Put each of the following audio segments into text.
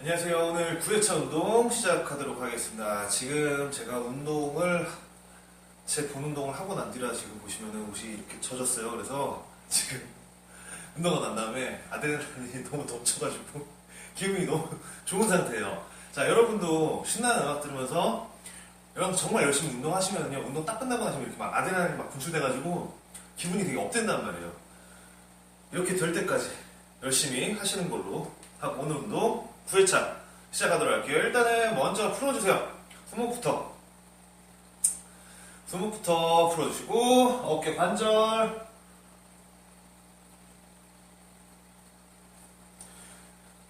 안녕하세요. 오늘 9회차 운동 시작하도록 하겠습니다. 지금 제가 제 본 운동을 하고 난 뒤라 지금 보시면은 옷이 이렇게 젖었어요. 그래서 지금 운동가 난 다음에 아드레날린이 너무 넘쳐가지고 기분이 너무 좋은 상태예요. 자, 여러분도 신나는 음악 들으면서 여러분 정말 열심히 운동하시면요. 운동 딱 끝나고 나시면 이렇게 막 아드레날린이 막 분출돼가지고 기분이 되게 업된단 말이에요. 이렇게 될 때까지 열심히 하시는 걸로 하고 오늘 운동 9회차 시작하도록 할게요. 일단은 먼저 풀어주세요. 손목부터 풀어주시고 어깨 관절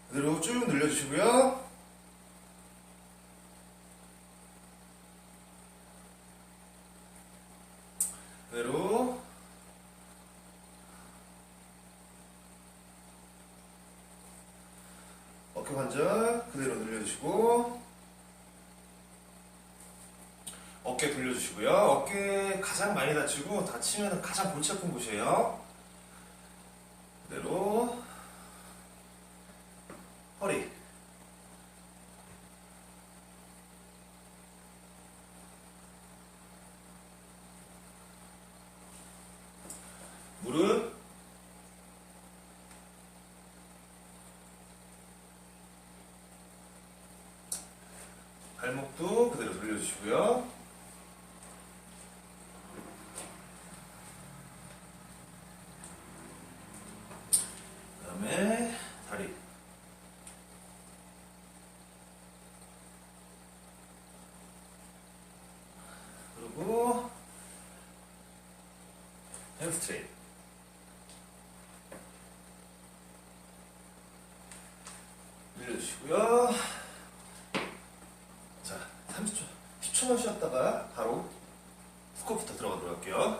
그대로 쭉 늘려주시고요. 그대로 어깨 관절 그대로 늘려주시고 어깨 돌려주시고요. 어깨 가장 많이 다치면 가장 골치 아픈 곳이에요. 그대로 허리 무릎 발목도 그대로 돌려주시고요. 그 다음에 다리 그리고 햄스트링 늘려주시고요. 자, 30초, 10초만 쉬었다가 바로 스쿼트부터 들어가도록 할게요.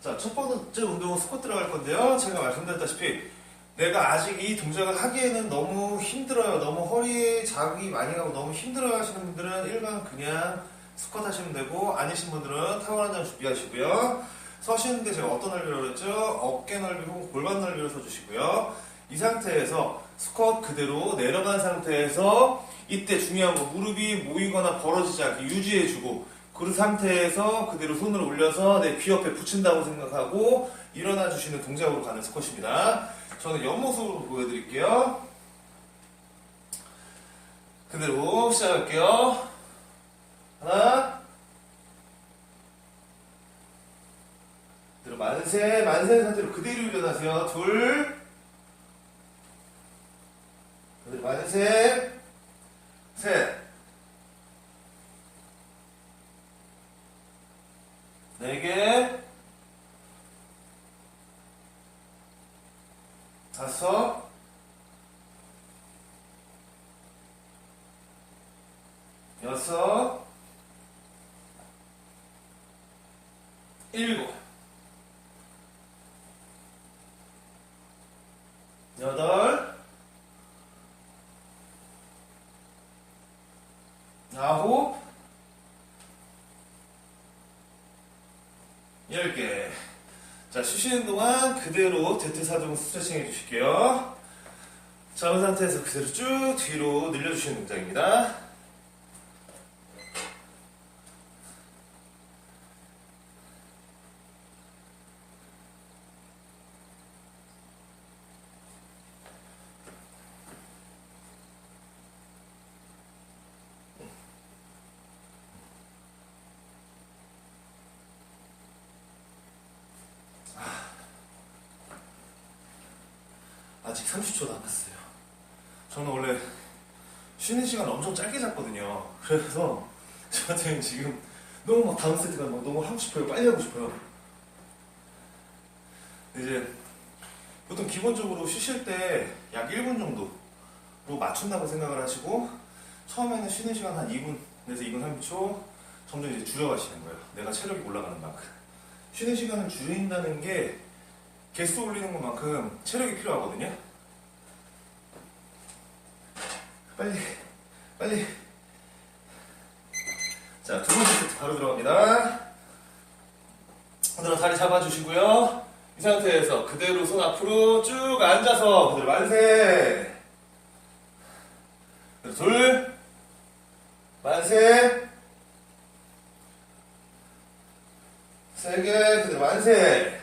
자, 첫 번째 운동은 스쿼트 들어갈 건데요. 제가 말씀드렸다시피 내가 아직 이 동작을 하기에는 너무 힘들어요. 너무 허리에 자극이 많이 가고 너무 힘들어 하시는 분들은 일반 그냥 스쿼트 하시면 되고 아니신 분들은 타월 한 장 준비하시고요. 서시는데 제가 어떤 넓이라고 그랬죠? 어깨 넓이 혹은 골반 넓이로 서주시고요. 이 상태에서 스쿼트 그대로 내려간 상태에서 이때 중요한 거 무릎이 모이거나 벌어지지 않게 유지해주고 그 상태에서 그대로 손을 올려서 내 귀 옆에 붙인다고 생각하고 일어나 주시는 동작으로 가는 스쿼트입니다. 저는 옆모습으로 보여드릴게요. 그대로 시작할게요. 하나, 그대로 만세 상태로 그대로 일어나세요. 둘, 그대로 만세, 셋, 네 개, 다섯, 여섯, 일곱, 여덟, 아홉, 10개. 자, 쉬시는 동안 그대로 대퇴사동 스트레칭 해주실게요. 잡은 상태에서 그대로 쭉 뒤로 늘려주시는 동작입니다. 아직 30초 남았어요. 저는 원래 쉬는 시간 엄청 짧게 잤거든요. 그래서 저한테는 지금 너무 막 다음 세트가 막 너무 하고 싶어요. 빨리 하고 싶어요. 이제 보통 기본적으로 쉬실 때 약 1분 정도로 맞춘다고 생각을 하시고 처음에는 쉬는 시간 한 2분에서 2분 30초 점점 이제 줄여가시는 거예요. 내가 체력이 올라가는 만큼. 쉬는 시간을 줄인다는 게 개수 올리는 것만큼 체력이 필요하거든요. 빨리 자, 두 번째 세트 바로 들어갑니다. 오늘은 다리 잡아주시고요. 이 상태에서 그대로 손 앞으로 쭉 앉아서 그대로 만세. 둘, 만세. 세 개, 그대로 만세.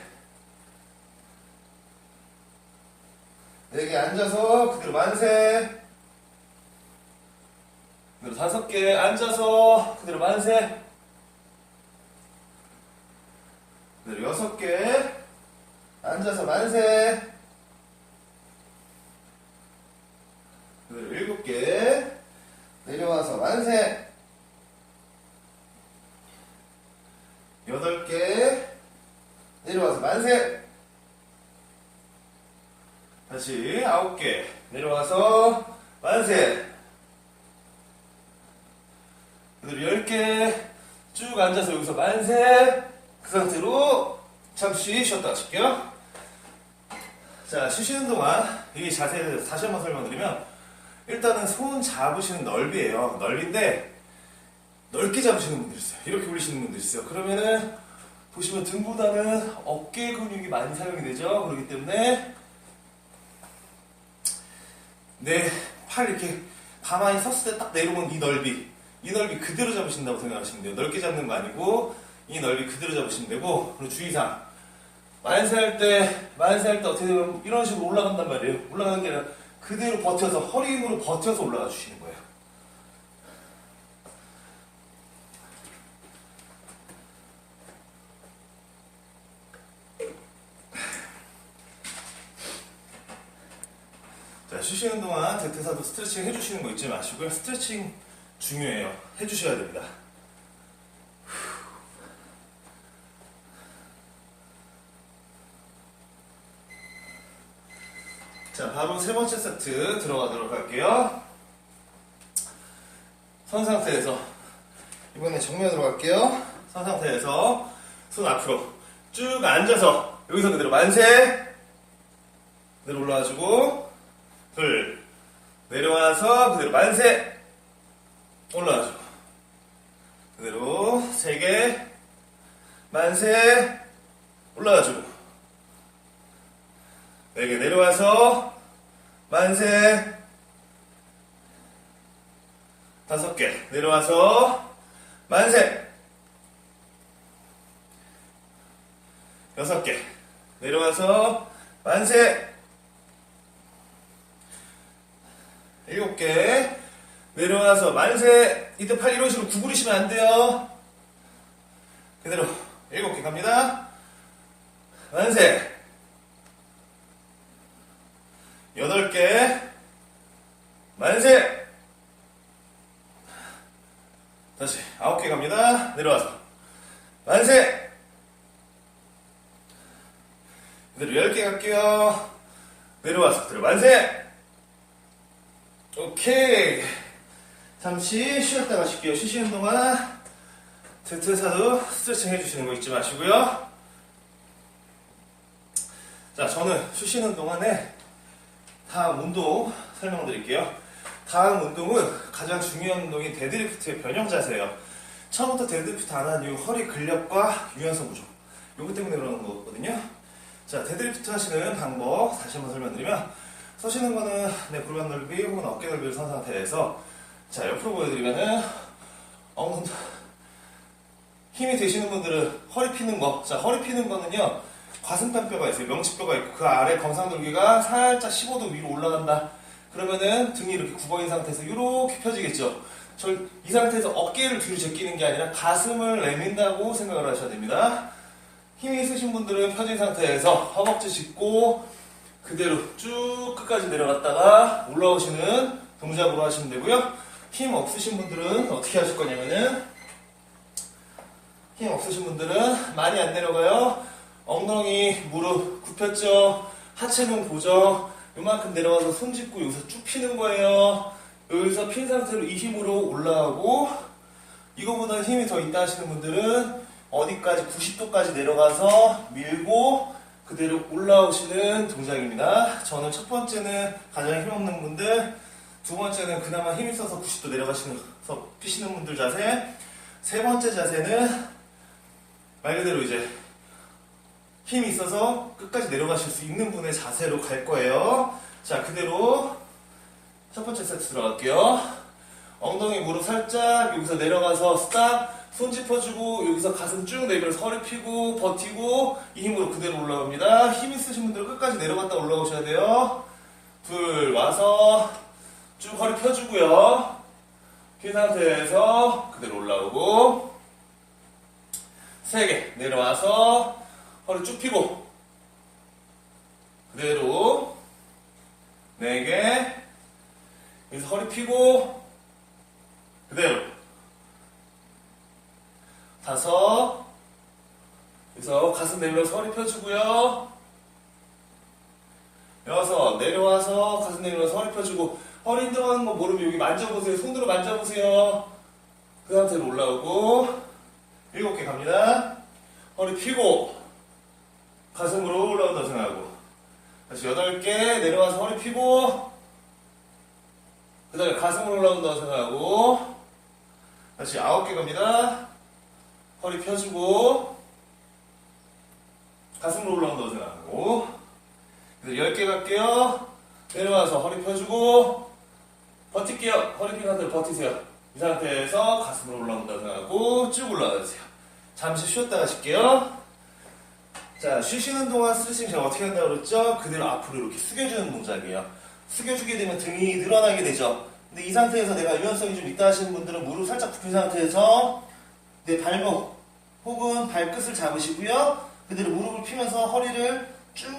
네 개 앉아서 그대로 만세. 그대로 다섯 개 앉아서 그대로 만세. 그대로 여섯 개 앉아서 만세. 그대로 일곱 개 내려와서 만세. 여덟 개 내려와서 만세. 다시 아홉 개 내려와서 만세. 그대로 10개 쭉 앉아서 여기서 만세. 그 상태로 잠시 쉬었다 하실게요. 자, 쉬시는 동안 이 자세를 다시 한번 설명드리면, 일단은 손 잡으시는 넓이에요. 넓인데 넓게 잡으시는 분들 있어요. 이렇게 올리시는 분들 있어요. 그러면은 보시면 등보다는 어깨 근육이 많이 사용이 되죠. 그렇기 때문에 내 팔 이렇게 가만히 섰을 때 딱 내려오는 이 넓이 그대로 잡으신다고 생각하시면 돼요. 넓게 잡는 거 아니고 이 넓이 그대로 잡으시면 되고, 그리고 주의사항, 만세할 때 어떻게 되면 이런 식으로 올라간단 말이에요. 올라가는 게 아니라 그대로 버텨서, 허리 힘으로 버텨서 올라가 주시는 거예요. 자, 쉬시는 동안 대퇴사도 스트레칭 해주시는 거 잊지 마시고요. 스트레칭 중요해요. 해주셔야 됩니다. 자, 바로 세 번째 세트 들어가도록 할게요. 선 상태에서, 이번에 정면으로 갈게요. 선 상태에서 손 앞으로 쭉 앉아서 여기서 그대로 만세. 그대로 올라와주고, 둘, 내려와서 그대로 만세. 올라와주고, 그대로 세 개 만세. 올라와주고, 네 개 내려와서 만세. 다섯 개 내려와서 만세. 여섯 개 내려와서 만세. 일곱 개 내려와서 만세. 이때 팔 이런 식으로 구부리시면 안 돼요. 그대로 일곱 개 갑니다. 만세. 여덟 개 만세. 다시 아홉 개 갑니다. 내려와서 만세. 그대로 10개 갈게요. 내려와서 그대로 만세. 오케이. 잠시 쉬었다 가실게요. 쉬시는 동안 대퇴사도 스트레칭 해주시는 거 잊지 마시고요. 자, 저는 쉬시는 동안에 다음 운동 설명드릴게요. 다음 운동은 가장 중요한 운동인 데드리프트의 변형 자세예요. 처음부터 데드리프트 안 한 이후 허리 근력과 유연성 부족, 요거 때문에 그러는 거거든요. 자, 데드리프트 하시는 방법 다시 한번 설명드리면, 서시는 거는 내 골반 넓이 혹은 어깨 넓이를 선 상태에서, 자, 옆으로 보여드리면은 힘이 되시는 분들은 허리 피는 거. 자, 허리 피는 거는요, 가슴판뼈가 있어요. 명치뼈가 있고 그 아래 경상돌기가 살짝 15도 위로 올라간다. 그러면은 등이 이렇게 굽어있는 상태에서 이렇게 펴지겠죠. 이 상태에서 어깨를 뒤로 제끼는 게 아니라 가슴을 내민다고 생각을 하셔야 됩니다. 힘이 있으신 분들은 펴진 상태에서 허벅지 짚고 그대로 쭉 끝까지 내려갔다가 올라오시는 동작으로 하시면 되고요. 힘 없으신 분들은 어떻게 하실 거냐면은, 힘 없으신 분들은 많이 안 내려가요. 엉덩이, 무릎 굽혔죠. 하체는 고정. 요만큼 내려가서 손 짚고 여기서 쭉 피는 거예요. 여기서 핀 상태로 이 힘으로 올라가고, 이거보다 힘이 더 있다 하시는 분들은 어디까지 90도까지 내려가서 밀고 그대로 올라오시는 동작입니다. 저는 첫 번째는 가장 힘없는 분들, 두 번째는 그나마 힘 있어서 90도 내려가시면서 피시는 분들 자세, 세 번째 자세는 말 그대로 이제 힘이 있어서 끝까지 내려가실 수 있는 분의 자세로 갈 거예요. 자, 그대로 첫 번째 세트 들어갈게요. 엉덩이 무릎 살짝 여기서 내려가서 스탑. 손 짚어주고 여기서 가슴 쭉 내밀어서 허리 펴고 버티고 이 힘으로 그대로 올라옵니다. 힘 있으신 분들은 끝까지 내려갔다 올라오셔야 돼요. 둘, 와서 쭉 허리 펴주고요. 핀 상태에서 그대로 올라오고, 세 개 내려와서 허리 쭉 펴고 그대로, 네 개 여기서 허리 펴고 그대로, 다섯, 여기서 가슴 내밀어서 허리 펴주고요. 여섯, 내려와서 가슴 내밀어서 허리 펴주고, 허리 힘들어하는 거 모르면 여기 만져보세요. 손으로 만져보세요. 그 상태로 올라오고, 일곱 개 갑니다. 허리 펴고 가슴으로 올라온다 생각하고, 다시 여덟 개 내려와서 허리 펴고, 그 다음에 가슴으로 올라온다 생각하고, 다시 아홉 개 갑니다. 허리 펴주고 가슴으로 올라온다고 생각하고, 10개 갈게요. 내려와서 허리 펴주고 버틸게요. 허리 핀 상태로 버티세요. 이 상태에서 가슴으로 올라온다고 생각하고 쭉 올라가주세요. 잠시 쉬었다 가실게요. 자, 쉬시는 동안 스트레칭 제가 어떻게 한다고 그랬죠? 그대로 앞으로 이렇게 숙여주는 동작이에요. 숙여주게 되면 등이 늘어나게 되죠. 근데 이 상태에서 내가 유연성이 좀 있다 하시는 분들은 무릎 살짝 굽힌 상태에서 내 발목 혹은 발끝을 잡으시고요. 그대로 무릎을 펴면서 허리를 쭉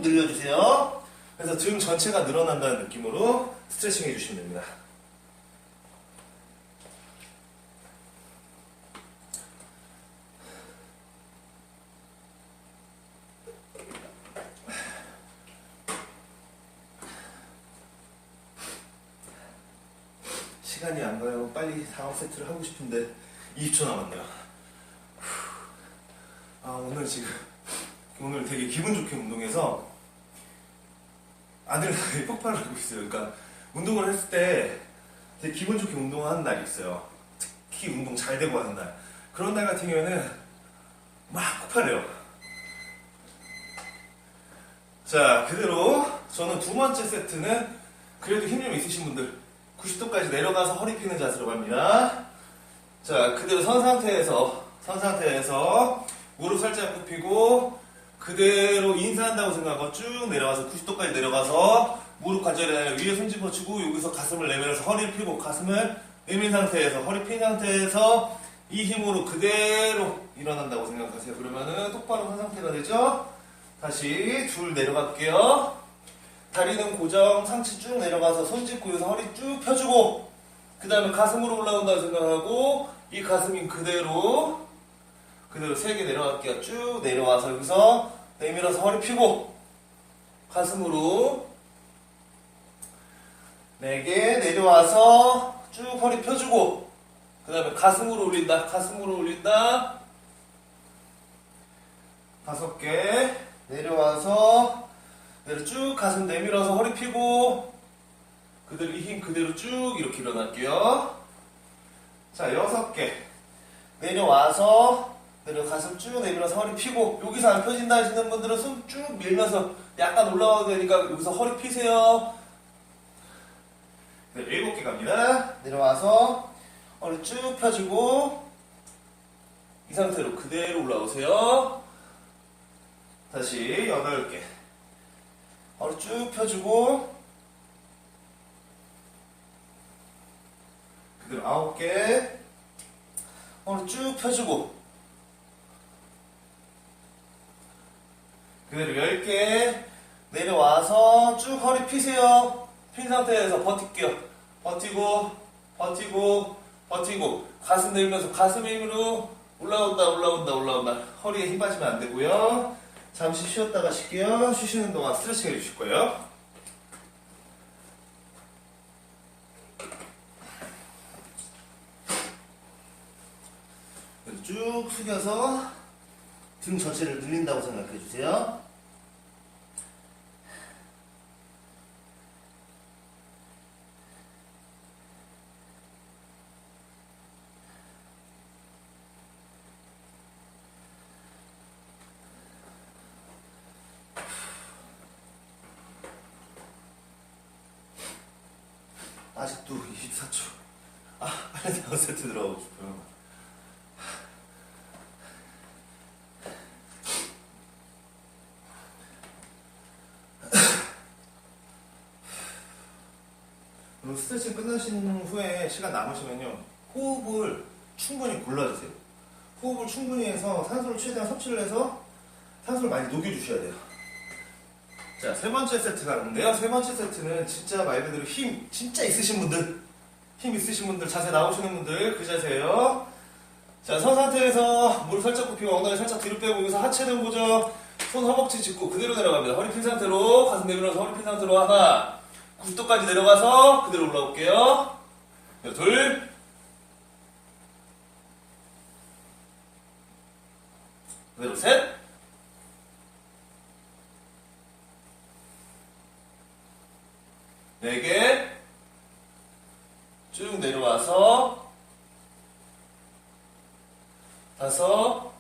늘려주세요. 그래서 등 전체가 늘어난다는 느낌으로 스트레칭 해주시면 됩니다. 시간이 안 가요. 빨리 다음 세트를 하고 싶은데 20초 남았네요. 오늘 되게 기분 좋게 운동해서 아드레날린이 폭발을 하고 있어요. 그러니까 운동을 했을 때 되게 기분 좋게 운동하는 날이 있어요. 특히 운동 잘 되고 하는 날. 그런 날 같은 경우에는 막 폭발해요. 자, 그대로 저는 두 번째 세트는 그래도 힘 좀 있으신 분들 90도까지 내려가서 허리 펴는 자세로 갑니다. 자, 그대로 선 상태에서 무릎 살짝 굽히고 그대로 인사한다고 생각하고 쭉 내려가서 90도까지 내려가서 무릎 관절에 위에 손 집어주고 여기서 가슴을 내밀어서 허리를 펴고 가슴을 내민 상태에서 허리 핀 상태에서 이 힘으로 그대로 일어난다고 생각하세요. 그러면은 똑바로 선 상태가 되죠? 다시 둘 내려갈게요. 다리는 고정, 상체 쭉 내려가서 손 짚고 여기서 허리 쭉 펴주고 그 다음에 가슴으로 올라온다고 생각하고 이 가슴이 그대로 3개 내려갈게요. 쭉 내려와서 여기서 내밀어서 허리 펴고 가슴으로 4개 내려와서 쭉 허리 펴주고 그 다음에 가슴으로 올린다. 5개 내려와서 쭉 가슴 내밀어서 허리 펴고 그대로 이 힘 그대로 쭉 이렇게 일어날게요. 자, 6개 내려와서 가슴 쭉 내밀어서 허리 펴고 여기서 안 펴진다 하시는 분들은 손 쭉 밀면서 약간 올라와도 되니까 여기서 허리 펴세요. 7개 갑니다. 내려와서 허리 쭉 펴주고 이 상태로 그대로 올라오세요. 다시 8개 허리 쭉 펴주고 그대로 9개 허리 쭉 펴주고 그대로 10개 내려와서 쭉 허리 펴세요. 핀 상태에서 버틸게요. 버티고 가슴 내밀면서 가슴 힘으로 올라온다. 허리에 힘 빠지면 안 되고요. 잠시 쉬었다 가실게요. 쉬시는 동안 스트레칭 해주실 거예요. 쭉 숙여서 등 전체를 늘린다고 생각해 주세요. 아직도 24초. 빨리 다음 세트 들어가고 싶어요. 그리고 스트레칭 끝나신 후에 시간 남으시면요, 호흡을 충분히 골라주세요. 호흡을 충분히 해서 산소를 최대한 섭취를 해서 산소를 많이 녹여주셔야 돼요. 자, 세 번째 세트가 있는데요. 세 번째 세트는 진짜 말 그대로 힘 진짜 있으신 분들, 자세 나오시는 분들 그 자세예요. 자, 선 상태에서 무릎 살짝 굽히고 엉덩이 살짝 뒤로 빼고 여기서 하체는 보죠. 손 허벅지 짚고 그대로 내려갑니다. 허리 핀 상태로 가슴 내밀어서 허리 핀 상태로 하나, 90도까지 내려가서 그대로 올라올게요. 둘, 그대로 셋, 네 개, 쭉 내려와서 다섯,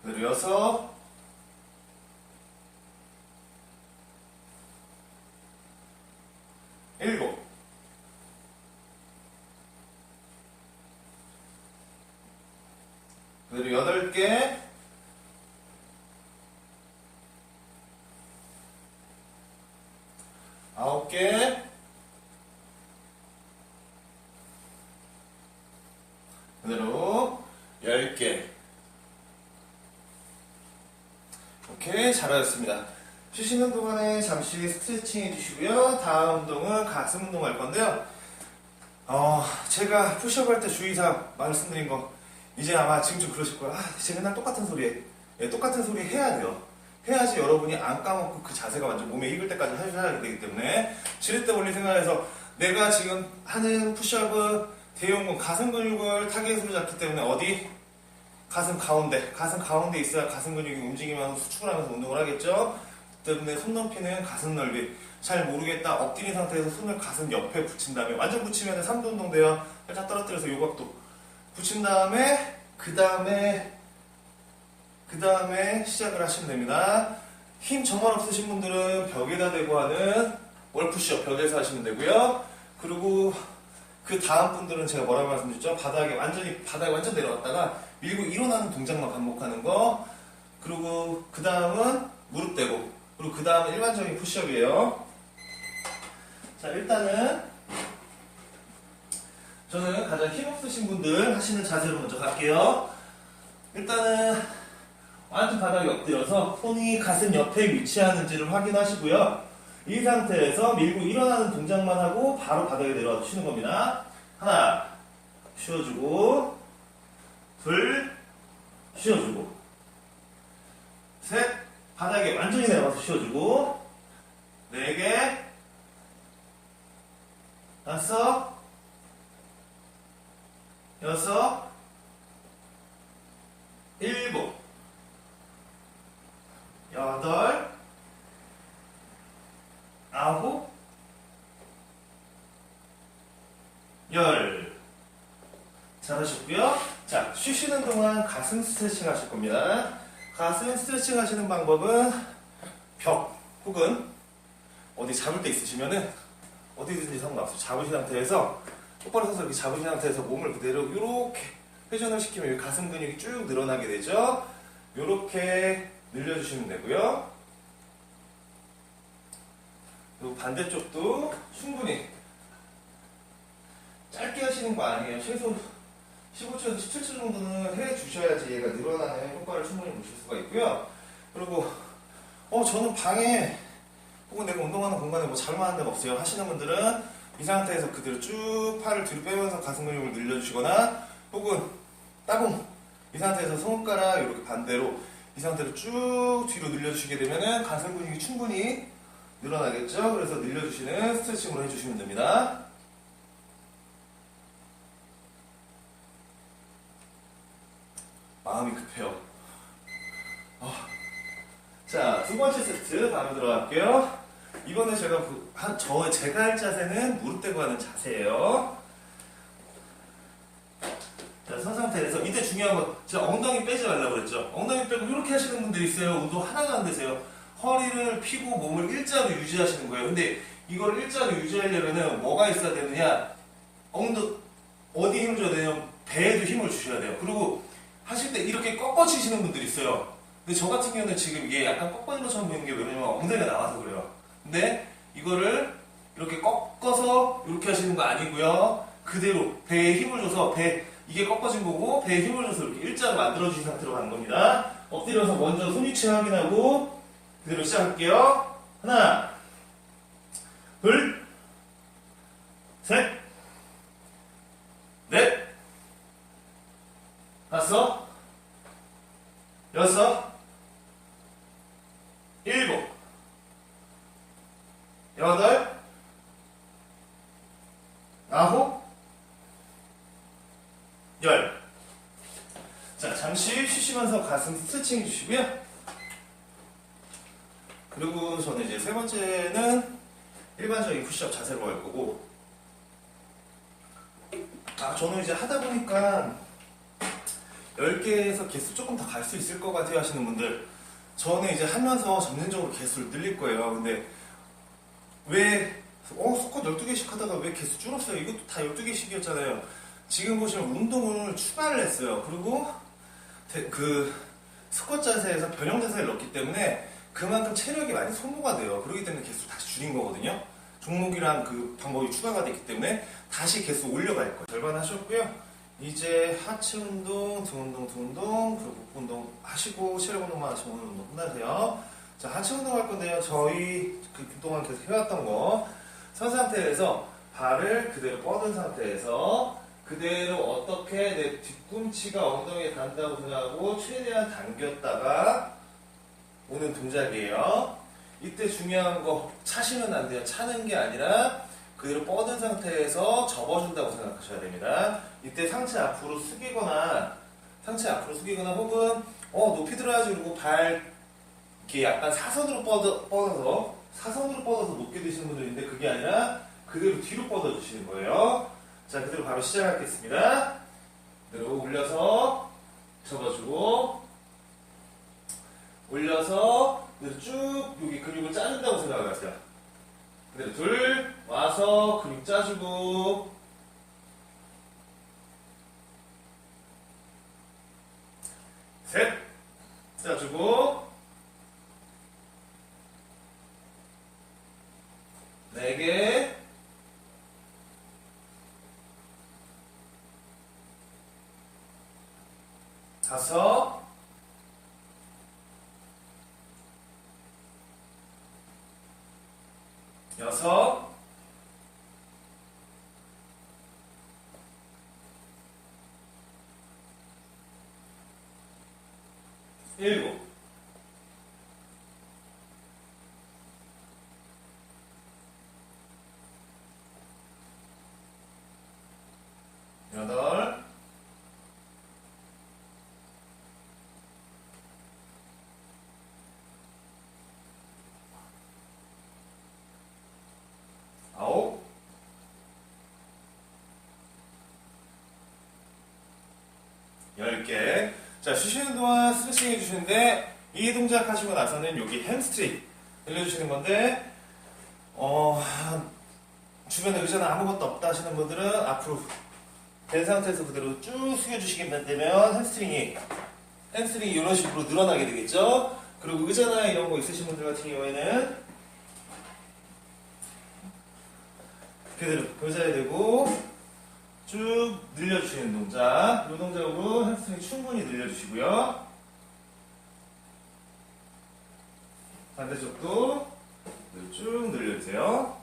그대로 여섯, 일곱, 그대로 여덟 개, 아홉 개, 그대로 10개. 오케이, 잘하셨습니다. 쉬시는 동안에 잠시 스트레칭 해주시고요. 다음 운동은 가슴 운동 할 건데요. 제가 푸시업 할 때 주의사항 말씀드린 거 이제 아마 지금 좀 그러실 거예요. 제가 맨날 똑같은 소리 해. 예, 똑같은 소리 해야 돼요. 해야지 여러분이 안 까먹고 그 자세가 완전 몸에 익을 때까지 하셔야 되기 때문에 지렛대 원리 생각해서 내가 지금 하는 푸시업은 대용근 가슴 근육을 타겟으로 잡기 때문에 어디? 가슴 가운데 있어야 가슴 근육이 움직이면서 수축을 하면서 운동을 하겠죠. 그 때문에 손 높이는 가슴 넓이. 잘 모르겠다 엎드린 상태에서 손을 가슴 옆에 붙인 다음에 완전 붙이면 3도 운동 돼요. 살짝 떨어뜨려서 요각도 붙인 다음에 그 다음에 시작을 하시면 됩니다. 힘 정말 없으신 분들은 벽에다 대고 하는 월푸시업 벽에서 하시면 되고요. 그리고 그 다음 분들은 제가 뭐라고 말씀드렸죠? 바닥에 완전 내려갔다가 밀고 일어나는 동작만 반복하는 거. 그리고 그 다음은 무릎 대고. 그리고 그 다음은 일반적인 푸시업이에요. 자, 일단은 저는 가장 힘없으신 분들 하시는 자세로 먼저 갈게요. 일단은 완전 바닥에 엎드려서 손이 가슴 옆에 위치하는지를 확인하시고요. 이 상태에서 밀고 일어나는 동작만 하고 바로 바닥에 내려와서 쉬는 겁니다. 하나, 쉬어주고, 둘, 쉬어주고, 셋, 바닥에 완전히 내려와서 쉬어주고, 네 개, 다섯, 여섯, 일곱, 여덟, 아홉, 열. 잘하셨고요. 자, 쉬시는 동안 가슴 스트레칭 하실 겁니다. 가슴 스트레칭 하시는 방법은 벽 혹은 어디 잡을 데 있으시면은 어디든지 상관없어요. 잡으신 상태에서 똑바로 서서 이렇게 잡으신 상태에서 몸을 그대로 이렇게 회전을 시키면 가슴 근육이 쭉 늘어나게 되죠. 이렇게 늘려주시면 되고요. 그리고 반대쪽도 충분히 짧게 하시는 거 아니에요. 최소 15초에서 17초 정도는 해주셔야지 얘가 늘어나는 효과를 충분히 보실 수가 있고요. 그리고 저는 방에 혹은 내가 운동하는 공간에 뭐 잘못하는 데가 없어요 하시는 분들은 이 상태에서 그대로 쭉 팔을 뒤로 빼면서 가슴 근육을 늘려주시거나 혹은 따봉 이 상태에서 손가락 이렇게 반대로 이 상태로 쭉 뒤로 늘려주시게 되면은 가슴 근육이 충분히 늘어나겠죠. 그래서 늘려주시는 스트레칭으로 해주시면 됩니다. 마음이 급해요. 자, 두 번째 세트 바로 들어갈게요. 이거는 제가 할 자세는 무릎 대고 하는 자세예요. 자, 선 상태에서 이때 중요한 건 제가 엉덩이 빼지 말라고 그랬죠. 엉덩이 빼고 이렇게 하시는 분들이 있어요. 운동 하나도 안 되세요. 허리를 펴고 몸을 일자로 유지하시는 거예요. 근데 이걸 일자로 유지하려면 뭐가 있어야 되느냐? 어디 힘을 줘야 되냐면 배에도 힘을 주셔야 돼요. 그리고 하실 때 이렇게 꺾어지시는 분들이 있어요. 근데 저 같은 경우는 지금 이게 약간 꺾어진 것처럼 보이는 게 왜냐면 엉덩이가 나와서 그래요. 근데 이거를 이렇게 꺾어서 이렇게 하시는 거 아니고요. 그대로 배에 힘을 줘서 이게 꺾어진 거고 배에 힘을 줘서 이렇게 일자로 만들어주신 상태로 가는 겁니다. 엎드려서 먼저 손 위치 확인하고 그대로 시작할게요. 하나, 둘, 셋, 넷, 다섯, 여섯, 일곱, 여덟, 아홉, 열. 자, 잠시 쉬시면서 가슴 스트레칭 해주시고요. 그리고 저는 이제 세 번째는 일반적인 푸시업 자세로 갈 거고, 저는 이제 하다 보니까 10개에서 개수 조금 더 갈 수 있을 것 같아요 하시는 분들, 저는 이제 하면서 점진적으로 개수를 늘릴 거예요. 근데 왜 스쿼트 12개씩 하다가 왜 개수 줄었어요? 이것도 다 12개씩이었잖아요. 지금 보시면 운동을 추가를 했어요. 그리고 그 스쿼트 자세에서 변형 자세를 넣었기 때문에 그만큼 체력이 많이 소모가 돼요. 그렇기 때문에 개수 다시 줄인 거거든요. 종목이랑 그 방법이 추가가 됐기 때문에 다시 개수 올려갈 거예요. 절반 하셨고요. 이제 하체 운동, 등 운동, 그리고 복부 운동 하시고 체력 운동만 하시면 오늘 운동 끝나세요. 자, 하체 운동 할 건데요. 저희 그동안 계속 해왔던 거, 선 상태에서 발을 그대로 뻗은 상태에서 그대로 어떻게 내 뒤꿈치가 엉덩이에 닿는다고 생각하고 최대한 당겼다가 오는 동작이에요. 이때 중요한 거, 차시면 안 돼요. 차는 게 아니라 그대로 뻗은 상태에서 접어준다고 생각하셔야 됩니다. 이때 상체 앞으로 숙이거나 혹은 높이 들어야지 그러고 발 이렇게 약간 사선으로 뻗어서 높게 드시는 분들 있는데 그게 아니라 그대로 뒤로 뻗어 주시는 거예요. 자, 그대로 바로 시작하겠습니다. 그대로 올려서 접어주고 올려서 그대로 쭉 여기 근육을 짜준다고 생각하세요. 그대로 둘 와서 근육 짜주고 셋 짜주고 네 개 다섯 여섯 일곱 여덟 아홉 열 개. 자, 쉬시는 동안 스트레칭 해주시는데 이 동작 하시고 나서는 여기 햄스트링 늘려주시는 건데 주변에 의자나 아무것도 없다 하시는 분들은 앞으로 된 상태에서 그대로 쭉 숙여주시기만 되면 햄스트링이 이런 식으로 늘어나게 되겠죠. 그리고 의자나 이런 거 있으신 분들 같은 경우에는 그대로 의자에 대고 쭉 늘려주시는 동작, 이 동작으로 햄스트링 충분히 늘려주시고요. 반대쪽도 쭉 늘려주세요.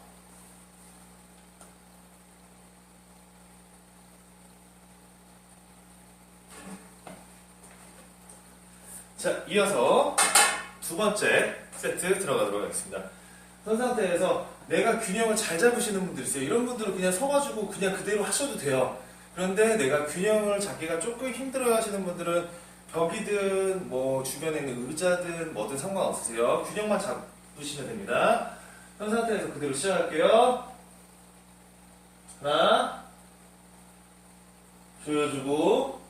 자, 이어서 두 번째 세트 들어가도록 하겠습니다. 선 상태에서 내가 균형을 잘 잡으시는 분들 있어요. 이런 분들은 그냥 서가지고 그냥 그대로 하셔도 돼요. 그런데 내가 균형을 잡기가 조금 힘들어 하시는 분들은 벽이든 뭐 주변에 있는 의자든 뭐든 상관없으세요. 균형만 잡으시면 됩니다. 선 상태에서 그대로 시작할게요. 하나, 조여주고,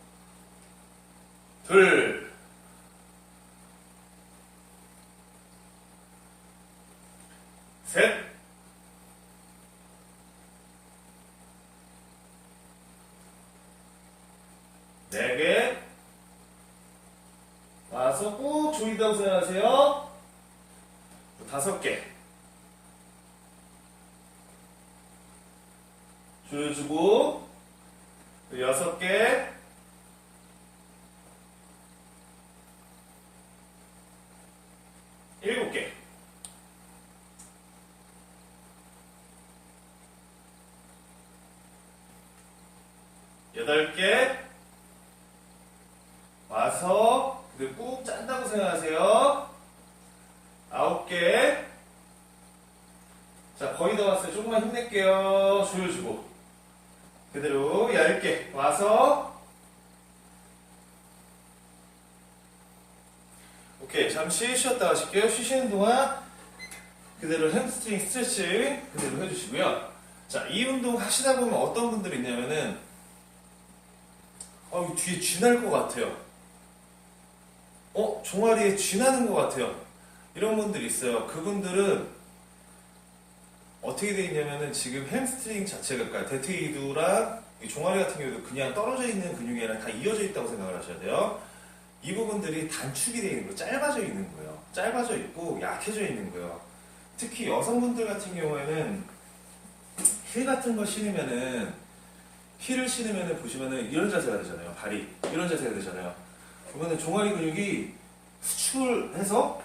둘, 4개. 와서 꾹 조인다고 생각하세요. 5개. 조여주고 6개. 7개. 8개. 와서 꾹 짠다고 생각하세요. 9개. 자, 거의 다 왔어요. 조금만 힘낼게요. 조여주고 그대로 10개. 와서 오케이. 잠시 쉬었다 가실게요. 쉬시는 동안 그대로 햄스트링 스트레칭 그대로 해주시고요. 자, 이 운동 하시다 보면 어떤 분들이 있냐면은 이거 뒤에 쥐 날 것 같아요. 종아리에 쥐 나는 것 같아요. 이런 분들이 있어요. 그분들은 어떻게 되어 있냐면은 지금 햄스트링 자체가, 그러니까 대퇴이두랑 이 종아리 같은 경우도 그냥 떨어져 있는 근육이 아니라 다 이어져 있다고 생각을 하셔야 돼요. 이 부분들이 단축이 되어 있는 거예요. 짧아져 있는 거예요. 짧아져 있고 약해져 있는 거예요. 특히 여성분들 같은 경우에는 힐 같은 거 신으면은, 힐을 신으면은 보시면은 이런 자세가 되잖아요. 발이 이런 자세가 되잖아요. 그러면은 종아리 근육이 수축해서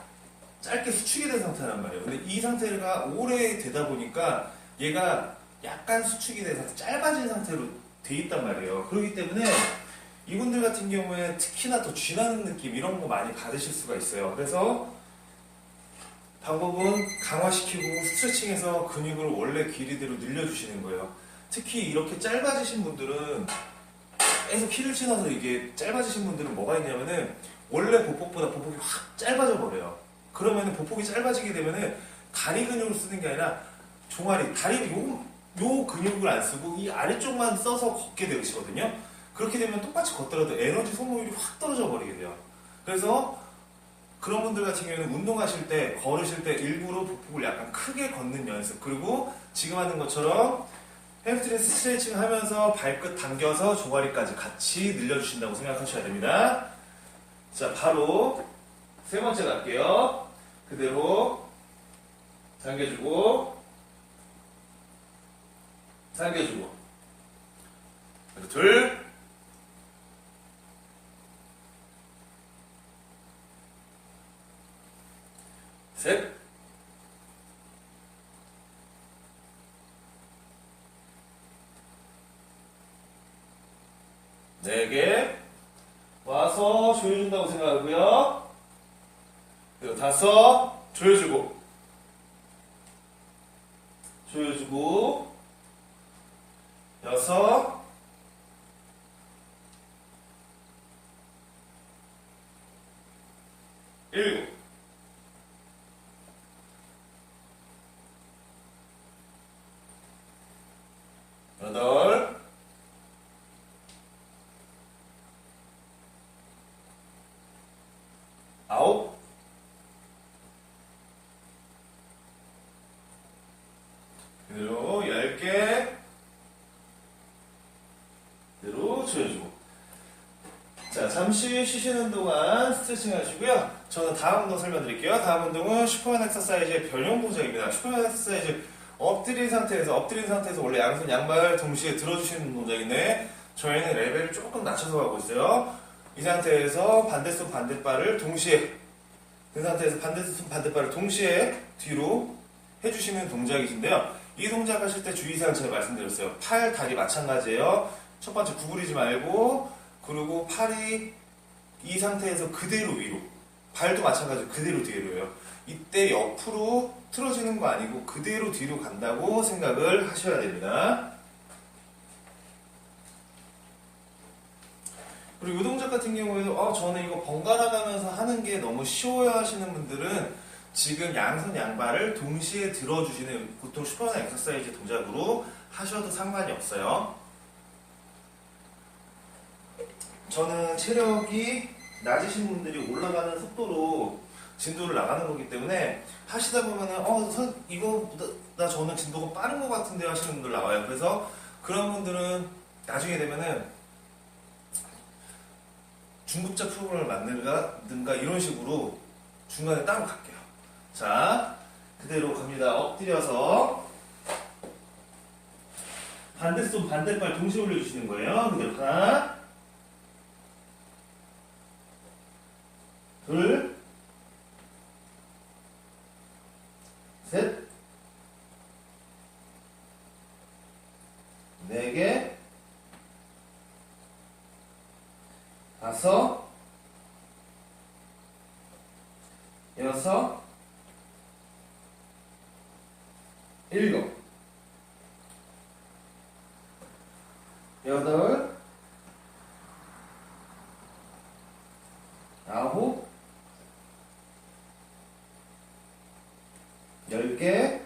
짧게 수축이 된 상태란 말이에요. 근데 이 상태가 오래 되다 보니까 얘가 약간 수축이 돼서 짧아진 상태로 돼 있단 말이에요. 그렇기 때문에 이분들 같은 경우에 특히나 더 쥐나는 느낌 이런 거 많이 받으실 수가 있어요. 그래서 방법은 강화시키고 스트레칭해서 근육을 원래 길이대로 늘려주시는 거예요. 특히 이렇게 짧아지신 분들은, 계속 힐을 신어서 이게 짧아지신 분들은 뭐가 있냐면은 원래 보폭보다 보폭이 확 짧아져 버려요. 그러면은 보폭이 짧아지게 되면은 다리 근육을 쓰는 게 아니라 종아리, 다리 요 근육을 안 쓰고 이 아래쪽만 써서 걷게 되시거든요. 그렇게 되면 똑같이 걷더라도 에너지 소모율이 확 떨어져 버리게 돼요. 그래서 그런 분들 같은 경우에는 운동하실 때, 걸으실 때 일부러 보폭을 약간 크게 걷는 연습, 그리고 지금 하는 것처럼 햄스트링 스트레칭 하면서 발끝 당겨서 종아리까지 같이 늘려주신다고 생각하셔야 됩니다. 자, 바로 세 번째 갈게요. 그대로 당겨주고 당겨주고 둘, 셋, 네 개. 와서 조여준다고 생각하고요. 그리고 5, 조여주고 조여주고 6, 7, 8, 9, 10개. 그대로 조여주고. 자, 잠시 쉬시는 동안 스트레칭 하시고요. 저는 다음 운동 설명드릴게요. 다음 운동은 슈퍼맨 엑서사이즈의 변형 동작입니다. 슈퍼맨 엑서사이즈 엎드린 상태에서 원래 양손 양발 동시에 들어주시는 동작인데 저희는 레벨을 조금 낮춰서 가고 있어요. 이 상태에서 반대손 반대발을 동시에, 그 상태에서 반대손 반대발을 동시에 뒤로 해주시는 동작이신데요. 이 동작 하실 때 주의사항 제가 말씀드렸어요. 팔, 다리 마찬가지예요. 첫 번째 구부리지 말고, 그리고 팔이 이 상태에서 그대로 위로, 발도 마찬가지로 그대로 뒤로예요. 이때 옆으로 틀어지는 거 아니고 그대로 뒤로 간다고 생각을 하셔야 됩니다. 그리고 이 동작 같은 경우에도 저는 이거 번갈아 가면서 하는 게 너무 쉬워요 하시는 분들은 지금 양손 양발을 동시에 들어주시는, 보통 슈퍼맨 엑서사이즈 동작으로 하셔도 상관이 없어요. 저는 체력이 낮으신 분들이 올라가는 속도로 진도를 나가는 거기 때문에 하시다 보면은 이거보다 저는 진도가 빠른 것 같은데 하시는 분들 나와요. 그래서 그런 분들은 나중에 되면은 중급자 프로그램을 만든가 이런 식으로 중간에 따로 갈게요. 자, 그대로 갑니다. 엎드려서 반대손 반대발 동시에 올려주시는 거예요. 그대로 하나, 둘, 셋, 네 개, 다섯, 여섯, 일곱, 여덟, 아홉, 10개.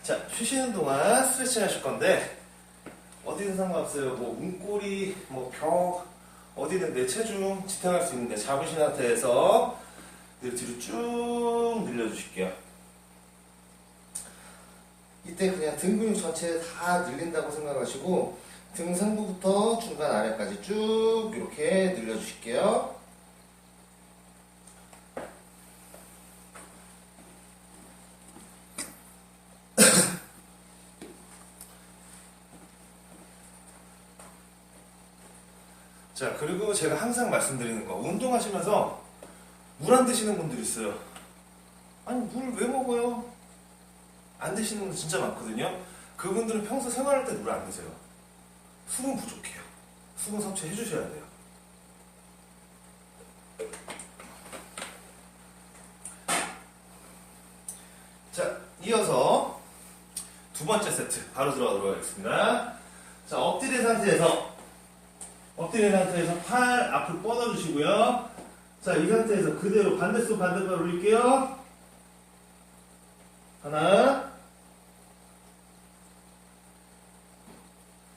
자, 쉬시는 동안 스트레칭 하실 건데, 어디든 상관없어요. 뭐, 문고리, 뭐, 벽, 어디든 내 체중 지탱할 수 있는데, 잡으신 상태에서 뒤로 쭉 늘려주실게요. 이때 그냥 등 근육 전체 다 늘린다고 생각하시고, 등 상부부터 중간 아래까지 쭉 이렇게 늘려주실게요. 자, 그리고 제가 항상 말씀드리는 거, 운동하시면서 물 안 드시는 분들 있어요. 아니, 물 왜 먹어요? 안 드시는 분들 진짜 많거든요. 그분들은 평소 생활할 때 물 안 드세요. 수분 부족해요. 수분 섭취해 주셔야 돼요. 자, 이어서 두 번째 세트 바로 들어가도록 하겠습니다. 자, 엎드린 상태에서 팔 앞으로 뻗어주시고요. 자, 이 상태에서 그대로 반대손 반대발 올릴게요. 하나,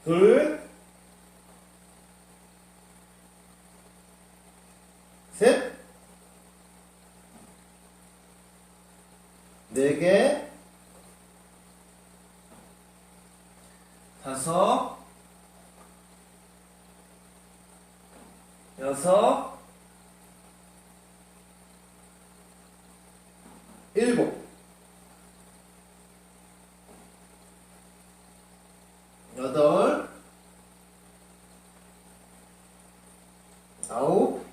둘, 셋, 네 개, 다섯, 여섯, 일곱, 여덟, 아홉,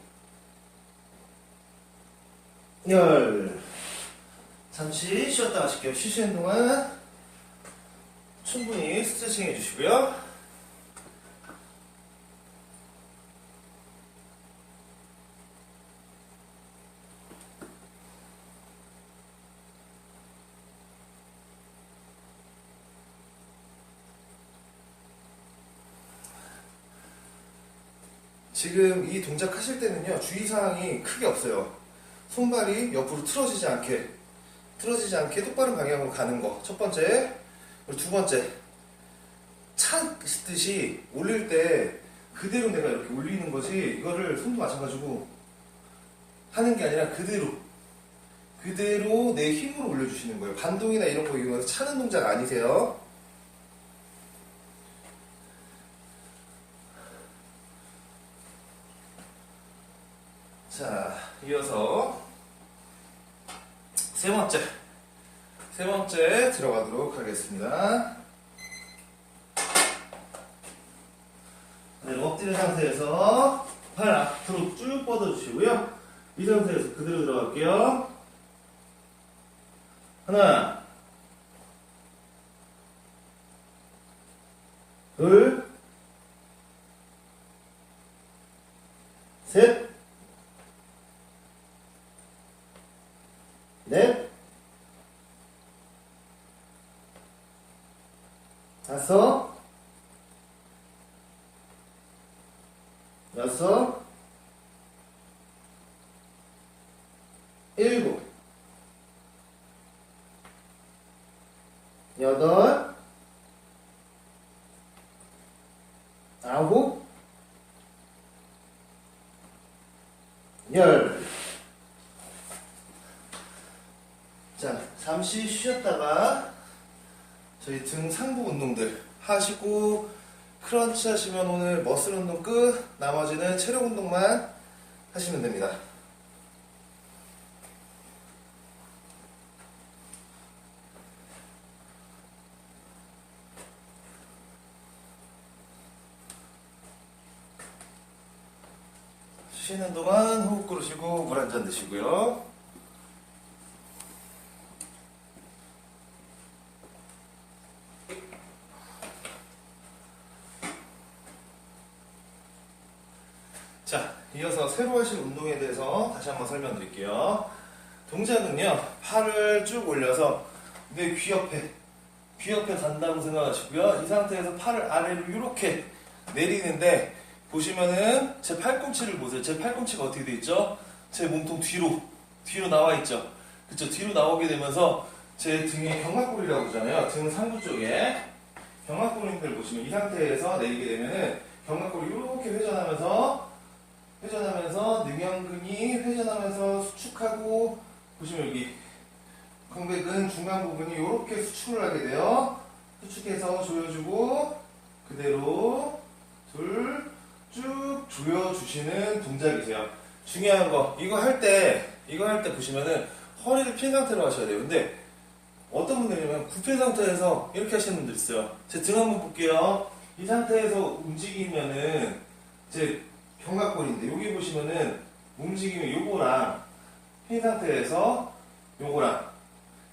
열. 잠시 쉬었다 가실게요. 쉬시는 동안 충분히 스트레칭 해주시고요. 지금 이 동작 하실 때는요, 주의사항이 크게 없어요. 손발이 옆으로 틀어지지 않게 똑바른 방향으로 가는 거. 첫 번째. 그리고 두 번째. 차듯이 올릴 때 그대로 내가 이렇게 올리는 거지, 이거를 손도 마찬가지고 하는 게 아니라 그대로 내 힘으로 올려주시는 거예요. 반동이나 이런 거 이용해서 차는 동작 아니세요. 자, 이어서 세 번째 들어가도록 하겠습니다. 네, 엎드린 상태에서 팔 앞으로 쭉 뻗어주시고요. 이 상태에서 그대로 들어갈게요. 하나, 둘, 셋, 넷, 다섯, 여섯, 일곱, 여덟, 아홉, 열. 자, 잠시 쉬었다가 저희 등 상부 운동들 하시고, 크런치 하시면 오늘 머슬 운동 끝. 나머지는 체력 운동만 하시면 됩니다. 쉬는 동안 호흡 꾸르시고 물 한 잔 드시고요. 자, 이어서 새로 하실 운동에 대해서 다시 한번 설명드릴게요. 동작은요, 팔을 쭉 올려서 내 귀 옆에 간다고 생각하시고요. 이 상태에서 팔을 아래로 이렇게 내리는데, 보시면은 제 팔꿈치를 보세요. 제 팔꿈치가 어떻게 되어 있죠? 제 몸통 뒤로 나와 있죠. 그쵸? 뒤로 나오게 되면서 제 등에 견갑골이라고 하잖아요. 등 상부 쪽에 견갑골인들 보시면 이 상태에서 내리게 되면은 견갑골이 이렇게 회전하면서 능형근이 회전하면서 수축하고, 보시면 여기 광배근 중간 부분이 이렇게 수축을 하게 돼요. 수축해서 조여주고 그대로 쭉 조여주시는 동작이세요. 중요한 거, 이거 할 때 보시면은 허리를 핀 상태로 하셔야 돼요. 근데 어떤 분들이면 굽힌 상태에서 이렇게 하시는 분들 있어요. 제 등 한번 볼게요. 이 상태에서 움직이면은 제 견갑골인데, 여기 보시면은 움직이면 요거랑 핀 상태에서 요거랑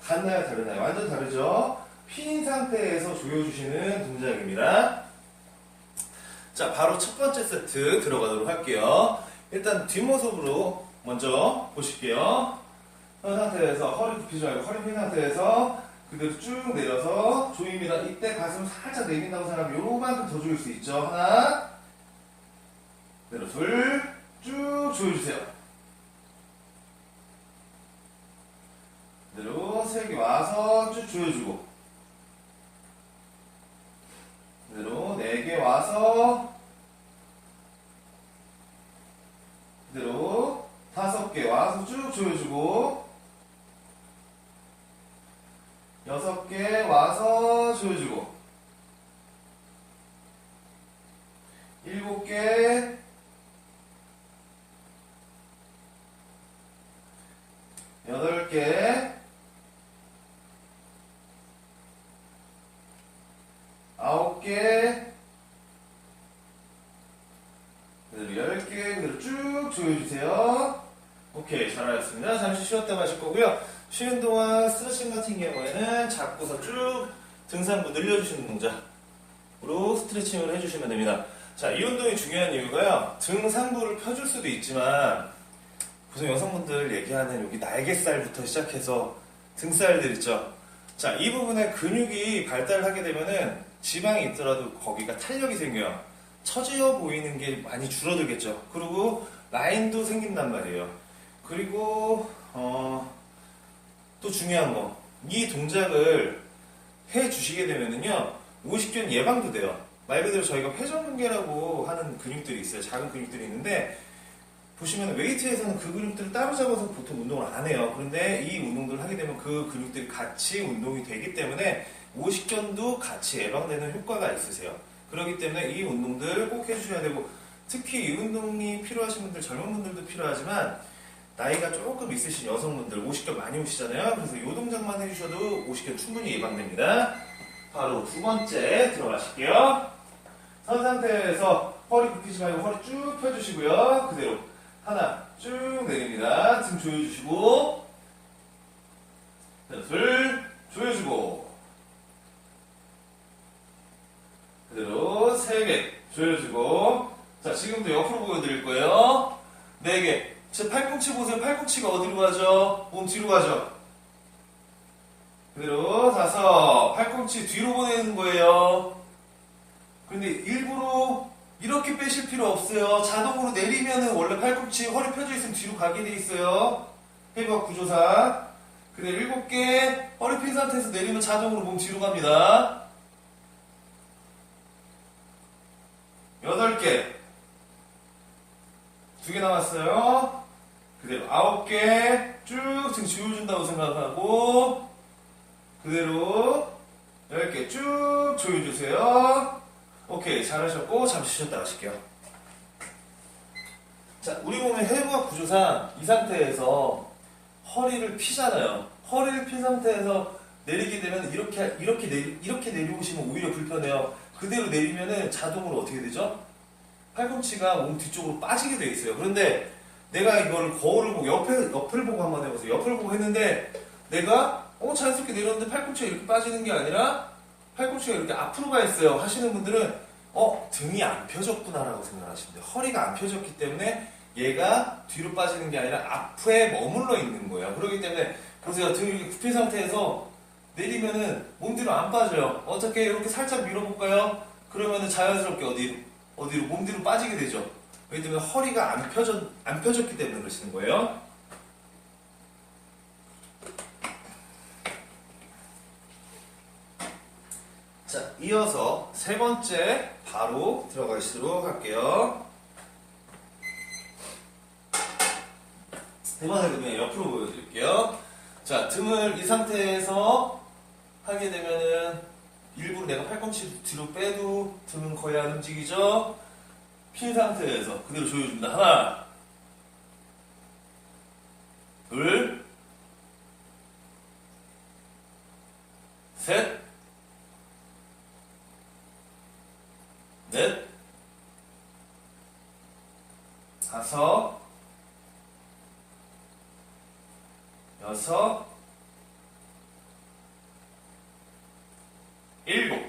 같나요, 다르나요? 완전 다르죠? 핀 상태에서 조여주시는 동작입니다. 자, 바로 첫 번째 세트 들어가도록 할게요. 일단 뒷모습으로 먼저 보실게요. 현 상태에서 허리 굽히지 말고 허리 핀 상태에서 그대로 쭉 내려서 조입니다. 이때 가슴 살짝 내린다고 생각하면 요만큼 더 조일 수 있죠. 하나, 그대로 쭉 조여주세요. 그대로 3개 와서 쭉 조여주고, 그대로 4개 와서, 그대로 5개 와서 쭉 조여주고, 6개 와서 조여주고, 7개, 8개, 9개, 그대로 10개, 그대로 쭉 조여주세요. 오케이, 잘하셨습니다. 잠시 쉬었다 가실 거고요. 쉬는 동안 스트레칭 같은 경우에는 잡고서 쭉 등산부 늘려주시는 동작으로 스트레칭을 해주시면 됩니다. 자, 이 운동이 중요한 이유가요, 등 상부를 펴줄 수도 있지만, 보통 여성분들 얘기하는 여기 날개살부터 시작해서 등살들 있죠. 자, 이 부분에 근육이 발달하게 되면은 지방이 있더라도 거기가 탄력이 생겨요. 처지어 보이는 게 많이 줄어들겠죠. 그리고 라인도 생긴단 말이에요. 그리고 또 중요한 거, 이 동작을 해 주시게 되면은요, 오십견 예방도 돼요. 말 그대로 저희가 회전근개라고 하는 근육들이 있어요. 작은 근육들이 있는데, 보시면 웨이트에서는 그 근육들을 따로 잡아서 보통 운동을 안 해요. 그런데 이 운동들을 하게 되면 그 근육들이 같이 운동이 되기 때문에 오십견도 같이 예방되는 효과가 있으세요. 그렇기 때문에 이 운동들 꼭 해주셔야 되고, 특히 이 운동이 필요하신 분들, 젊은 분들도 필요하지만 나이가 조금 있으신 여성분들 오십견 많이 오시잖아요. 그래서 이 동작만 해주셔도 오십견 충분히 예방됩니다. 바로 두 번째 들어가실게요. 선 상태에서 허리 굽히지 말고 허리 쭉 펴주시고요. 그대로 하나 쭉 내립니다. 등 조여주시고, 둘 조여주고, 그대로 3개 조여주고. 자, 지금도 옆으로 보여드릴 거예요. 4개. 제 팔꿈치 보세요. 팔꿈치가 어디로 가죠? 몸 뒤로 가죠. 그대로 5. 팔꿈치 뒤로 보내는 거예요. 근데 일부러 이렇게 빼실 필요 없어요. 자동으로 내리면은 원래 팔꿈치 허리 펴져 있으면 뒤로 가게 돼 있어요. 해부학 구조상. 그대로 7개. 허리 핀 상태에서 내리면 자동으로 몸 뒤로 갑니다. 8개. 2개 남았어요. 그대로 9개. 쭉 등 조여준다고 생각하고, 그대로 10개 쭉 조여주세요. 오케이, 잘하셨고 잠시 쉬었다 가실게요. 자, 우리 몸의 혈관 구조상 이 상태에서 허리를 피잖아요. 허리를 핀 상태에서 내리게 되면 이렇게 내려오시면 오히려 불편해요. 그대로 내리면은 자동으로 어떻게 되죠? 팔꿈치가 몸 뒤쪽으로 빠지게 돼 있어요. 그런데 내가 이거를 거울을 보고 옆을 보고 한번 해보세요. 옆을 보고 했는데 내가 자연스럽게 내렸는데 팔꿈치가 이렇게 빠지는 게 아니라 팔꿈치가 이렇게 앞으로 가 있어요. 하시는 분들은 등이 안 펴졌구나라고 생각하시면 돼요. 허리가 안 펴졌기 때문에 얘가 뒤로 빠지는 게 아니라 앞에 머물러 있는 거예요. 그렇기 때문에 보세요. 등이 이렇게 굽힌 상태에서 내리면은 몸 뒤로 안 빠져요. 어떻게 이렇게 살짝 밀어볼까요? 그러면은 자연스럽게 어디로 몸 뒤로 빠지게 되죠. 그렇기 때문에 허리가 안 펴졌기 때문에 그러시는 거예요. 자, 이어서 세 번째 바로 들어가시도록 할게요. 이번에 그냥 옆으로 보여드릴게요. 자, 등을 이 상태에서 하게 되면은 일부러 내가 팔꿈치 뒤로 빼도 등은 거의 안 움직이죠? 핀 상태에서 그대로 조여줍니다. 하나, 둘, 셋, 넷, 다섯, 여섯, 일곱,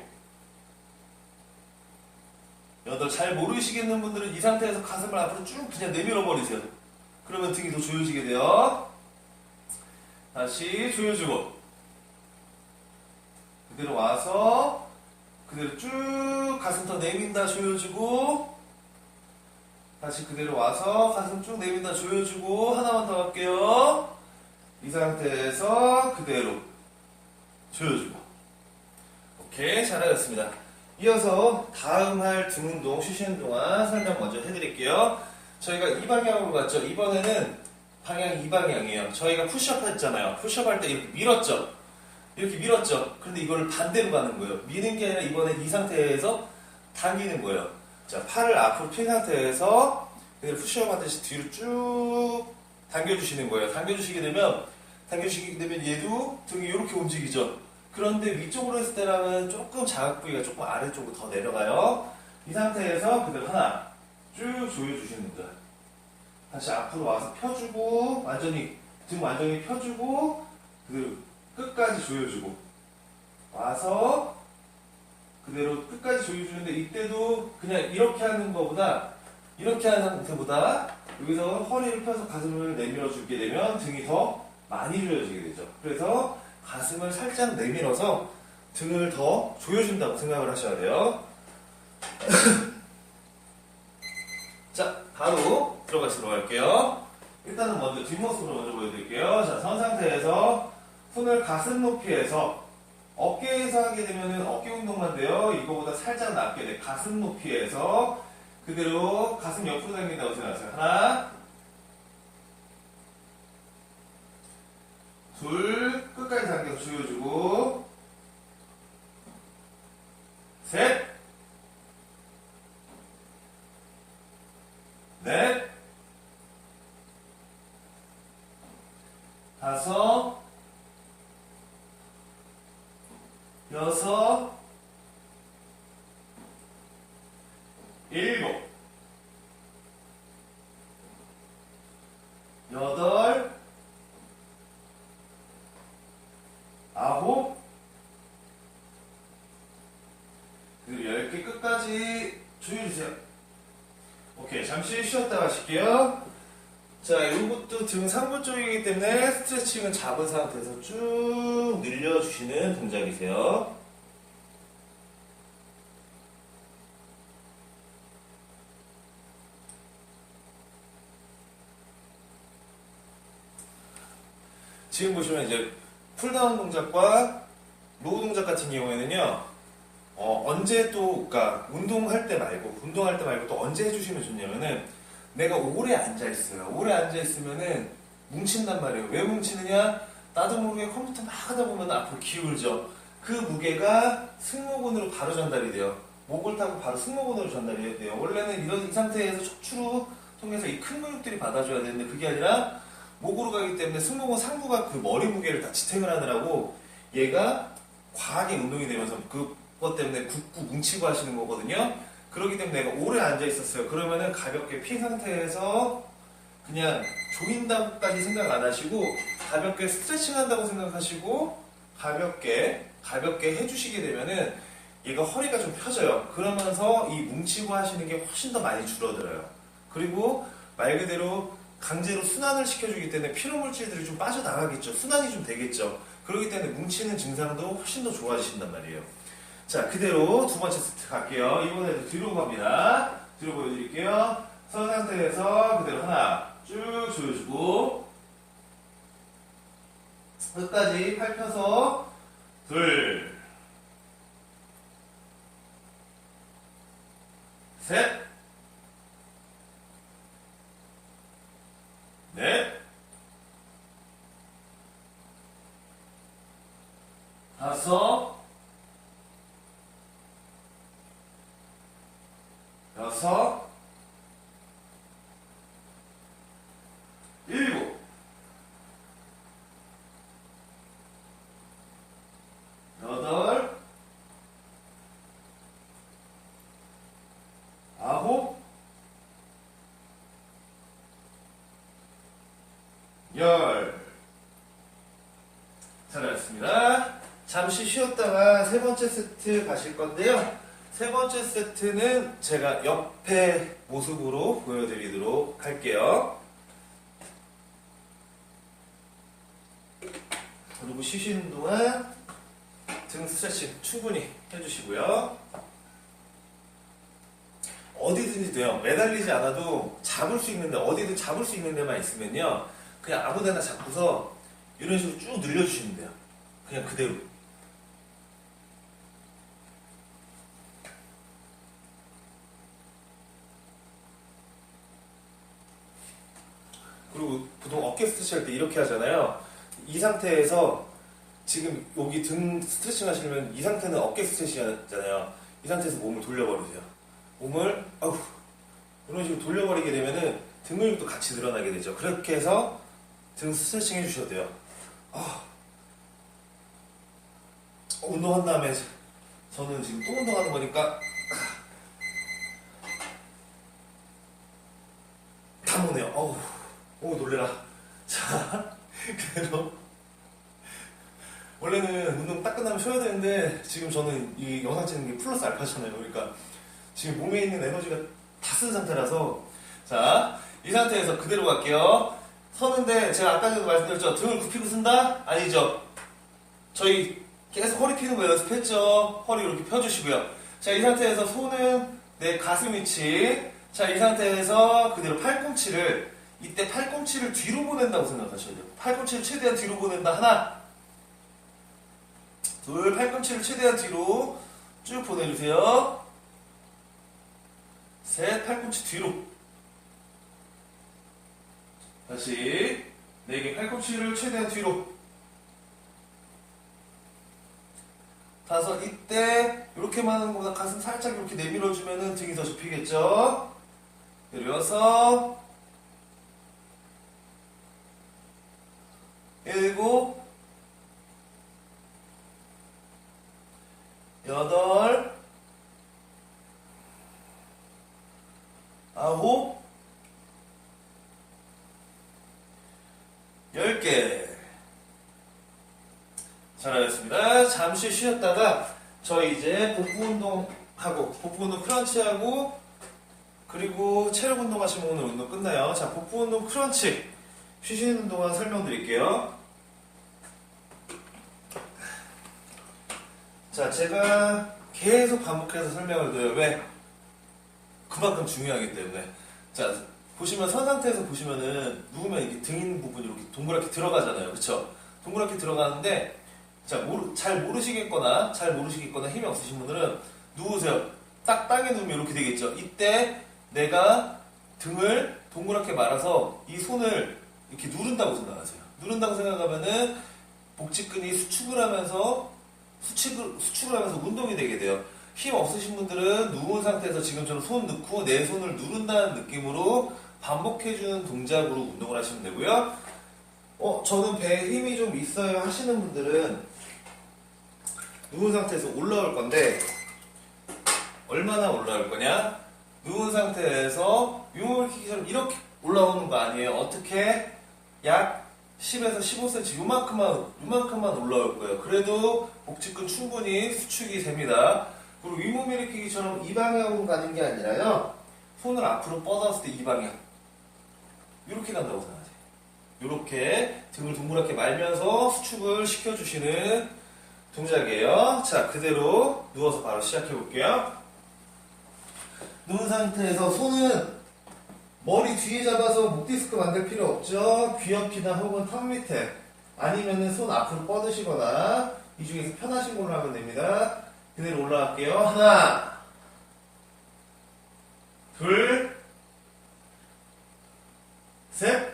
여덟. 잘 모르시겠는 분들은 이 상태에서 가슴을 앞으로 쭉 그냥 내밀어 버리세요. 그러면 등이 더 조여지게 돼요. 다시 조여주고 그대로 와서 그대로 쭉 가슴 더 내민다 조여주고 다시 그대로 와서 가슴 쭉 내민다 조여주고 하나만 더 할게요. 이 상태에서 그대로 조여주고. 오케이, 잘하셨습니다. 이어서 다음 할 등 운동 쉬시는 동안 설명 먼저 해드릴게요. 저희가 이 방향으로 갔죠. 이번에는 방향이 이 방향이에요. 저희가 푸시업 했잖아요. 푸시업 할 때 이렇게 밀었죠. 이렇게 밀었죠. 그런데 이거를 반대로 가는 거예요. 미는 게 아니라 이번엔 이 상태에서 당기는 거예요. 자, 팔을 앞으로 핀 상태에서 그대로 푸시업 하듯이 뒤로 쭉 당겨주시는 거예요. 당겨주시게 되면 얘도 등이 이렇게 움직이죠. 그런데 위쪽으로 했을 때랑은 조금 자극 부위가 조금 아래쪽으로 더 내려가요. 이 상태에서 그대로 하나 쭉 조여주시는 거예요. 다시 앞으로 와서 펴주고 등 완전히 펴주고 그대로 끝까지 조여주고 와서 그대로 끝까지 조여주는데 이때도 그냥 이렇게 하는 상태보다 여기서 허리를 펴서 가슴을 내밀어 주게 되면 등이 더 많이 조여지게 되죠. 그래서 가슴을 살짝 내밀어서 등을 더 조여준다고 생각을 하셔야 돼요. 자, 바로 들어가시도록 할게요. 일단은 먼저 뒷모습으로 먼저 보여드릴게요. 자, 선 상태에서 손을 가슴 높이에서 어깨에서 하게 되면은 어깨 운동만 돼요. 이거보다 살짝 낮게 돼. 가슴 높이에서 그대로 가슴 옆으로 당긴다고 생각하세요. 하나, 둘, 끝까지 당겨서 조여주고, 셋, 넷, 다섯, 여섯, 일곱, 여덟, 아홉, 그리고 10개 끝까지 조여주세요. 오케이, 잠시 쉬었다 가실게요. 자, 이것도 등 상부 쪽이기 때문에 스트레칭은 잡은 상태에서 쭉 늘려주시는 동작이세요. 지금 보시면 이제 풀다운 동작과 로우 동작 같은 경우에는요, 언제 그러니까 운동할 때 말고 또 언제 해주시면 좋냐면은, 내가 오래 앉아있어요. 오래 앉아있으면은 뭉친단 말이에요. 왜 뭉치느냐? 나도 모르게 컴퓨터 막 하다 보면 앞으로 기울죠. 그 무게가 승모근으로 바로 전달이 돼요. 목을 타고 바로 승모근으로 전달해야 돼요. 원래는 이런 이 상태에서 척추로 통해서 이 큰 근육들이 받아줘야 되는데 그게 아니라 목으로 가기 때문에 승모근 상부가 그 머리 무게를 다 지탱을 하느라고 얘가 과하게 운동이 되면서 그것 때문에 굳고 뭉치고 하시는 거거든요. 그렇기 때문에 내가 오래 앉아 있었어요. 그러면은 가볍게 핀 상태에서 그냥 조인다고까지 생각 안 하시고 가볍게 스트레칭 한다고 생각하시고 가볍게 해주시게 되면은 얘가 허리가 좀 펴져요. 그러면서 이 뭉치고 하시는 게 훨씬 더 많이 줄어들어요. 그리고 말 그대로 강제로 순환을 시켜주기 때문에 피로물질들이 좀 빠져나가겠죠. 순환이 좀 되겠죠. 그렇기 때문에 뭉치는 증상도 훨씬 더 좋아지신단 말이에요. 자, 그대로 두 번째 세트 갈게요. 이번에도 뒤로 갑니다. 뒤로 보여드릴게요. 선 상태에서 그대로 하나 쭉 조여주고 끝까지 팔 펴서 둘, 셋, 넷, 다섯, 여섯, 일곱, 여덟, 아홉, 열. 잘하셨습니다. 잠시 쉬었다가 세 번째 세트 가실 건데요. 세 번째 세트는 제가 옆에 모습으로 보여드리도록 할게요. 그리고 쉬시는 동안 등 스트레칭 충분히 해주시고요. 어디든지 돼요. 매달리지 않아도 잡을 수 있는데 어디든 잡을 수 있는 데만 있으면요. 그냥 아무 데나 잡고서 이런 식으로 쭉 늘려주시면 돼요. 그냥 그대로. 그리고 보통 어깨 스트레칭 할 때 이렇게 하잖아요. 이 상태에서 지금 여기 등 스트레칭 하시려면 이 상태는 어깨 스트레칭 하잖아요. 이 상태에서 몸을 돌려버리세요. 몸을 이런 식으로 돌려버리게 되면은 등 근육도 같이 늘어나게 되죠. 그렇게 해서 등 스트레칭 해주셔도 돼요. 운동한 다음에 저는 지금 또 운동하는 거니까 다 오네요. 놀래라. 자, 그대로 원래는 운동 딱 끝나면 쉬어야 되는데 지금 저는 이 영상 찍는 게 플러스 알파잖아요. 그러니까 지금 몸에 있는 에너지가 다 쓴 상태라서 자, 이 상태에서 그대로 갈게요. 서는데 제가 아까 전에 말씀드렸죠. 등을 굽히고 쓴다? 아니죠. 저희 계속 허리 피는 거 연습했죠. 허리 이렇게 펴주시고요. 자, 이 상태에서 손은 내 가슴 위치. 자, 이 상태에서 그대로 팔꿈치를 이때 팔꿈치를 뒤로 보낸다고 생각하셔야 돼요. 팔꿈치를 최대한 뒤로 보낸다. 하나, 둘, 팔꿈치를 최대한 뒤로 쭉 보내주세요. 셋, 팔꿈치 뒤로. 다시 4개 팔꿈치를 최대한 뒤로. 다섯, 이때 이렇게만 하는 것보다 가슴 살짝 이렇게 내밀어주면 등이 더 좁히겠죠. 여섯, 일곱, 여덟, 아홉, 10개. 잘하셨습니다. 잠시 쉬었다가 저희 이제 복부 운동하고 복부 운동 크런치하고 그리고 체력 운동 하시면 오늘 운동 끝나요. 자, 복부 운동 크런치 쉬시는 동안 설명드릴게요. 자, 제가 계속 반복해서 설명을 드려요. 왜? 그만큼 중요하기 때문에. 자, 보시면 선 상태에서 보시면은 누우면 이렇게 등 부분이 이렇게 동그랗게 들어가잖아요. 그쵸? 동그랗게 들어가는데 자, 잘 모르시겠거나 힘이 없으신 분들은 누우세요. 딱 땅에 누우면 이렇게 되겠죠. 이때 내가 등을 동그랗게 말아서 이 손을 이렇게 누른다고 생각하세요. 누른다고 생각하면은 복직근이 수축을 하면서 운동이 되게 돼요. 힘 없으신 분들은 누운 상태에서 지금처럼 손 넣고 내 손을 누른다는 느낌으로 반복해주는 동작으로 운동을 하시면 되고요. 저는 배에 힘이 좀 있어요 하시는 분들은 누운 상태에서 올라올 건데, 얼마나 올라올 거냐? 누운 상태에서 유모밀키기처럼 이렇게 올라오는 거 아니에요. 어떻게? 약 10에서 15cm 요만큼만 올라올 거예요. 그래도 복직근 충분히 수축이 됩니다. 그리고 위모밀키기처럼 이 방향으로 가는 게 아니라요. 손을 앞으로 뻗었을 때 이 방향. 이렇게 간다고 생각하세요. 이렇게 등을 동그랗게 말면서 수축을 시켜주시는 동작이에요. 자, 그대로 누워서 바로 시작해 볼게요. 누운 상태에서 손은 머리 뒤에 잡아서 목 디스크 만들 필요 없죠. 귀 옆이나 혹은 턱 밑에, 아니면은 손 앞으로 뻗으시거나 이 중에서 편하신 걸로 하면 됩니다. 그대로 올라갈게요. 하나, 둘, 셋,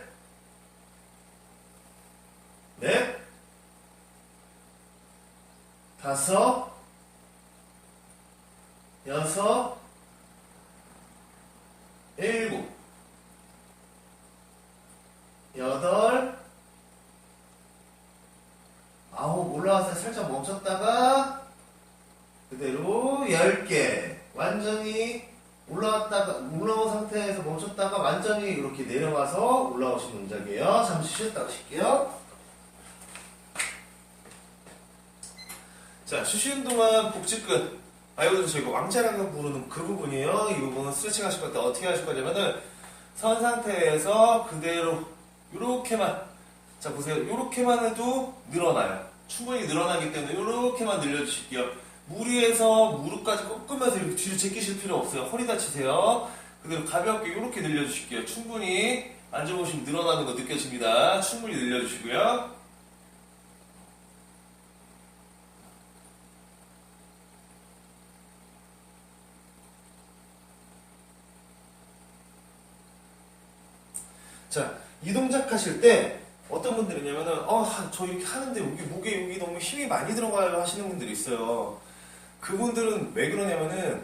넷, 다섯, 여섯, 일곱, 여덟, 아홉. 올라와서 살짝 멈췄다가 그대로 10개. 완전히 올라온 상태에서 멈췄다가 완전히 이렇게 내려가서 올라오신 동작이에요. 잠시 쉬었다 가실게요. 자, 쉬시는 동안 복직근, 이거 저희가 왕자라고 부르는 그 부분이에요. 이 부분은 스트레칭 하실 때 어떻게 하실 거냐면은 선 상태에서 그대로 요렇게만, 자 보세요, 요렇게만 해도 늘어나요. 충분히 늘어나기 때문에 요렇게만 늘려주실게요. 무리해서 무릎까지 꺾으면서 이렇게 뒤로 제끼실 필요 없어요. 허리 다치세요. 그대로 가볍게 요렇게 늘려주실게요. 충분히 앉아보시면 늘어나는 거 느껴집니다. 충분히 늘려주시고요. 자, 이 동작 하실 때 어떤 분들이냐면은 저 이렇게 하는데 목에 여기 너무 힘이 많이 들어가요 하시는 분들이 있어요. 그분들은 왜 그러냐면은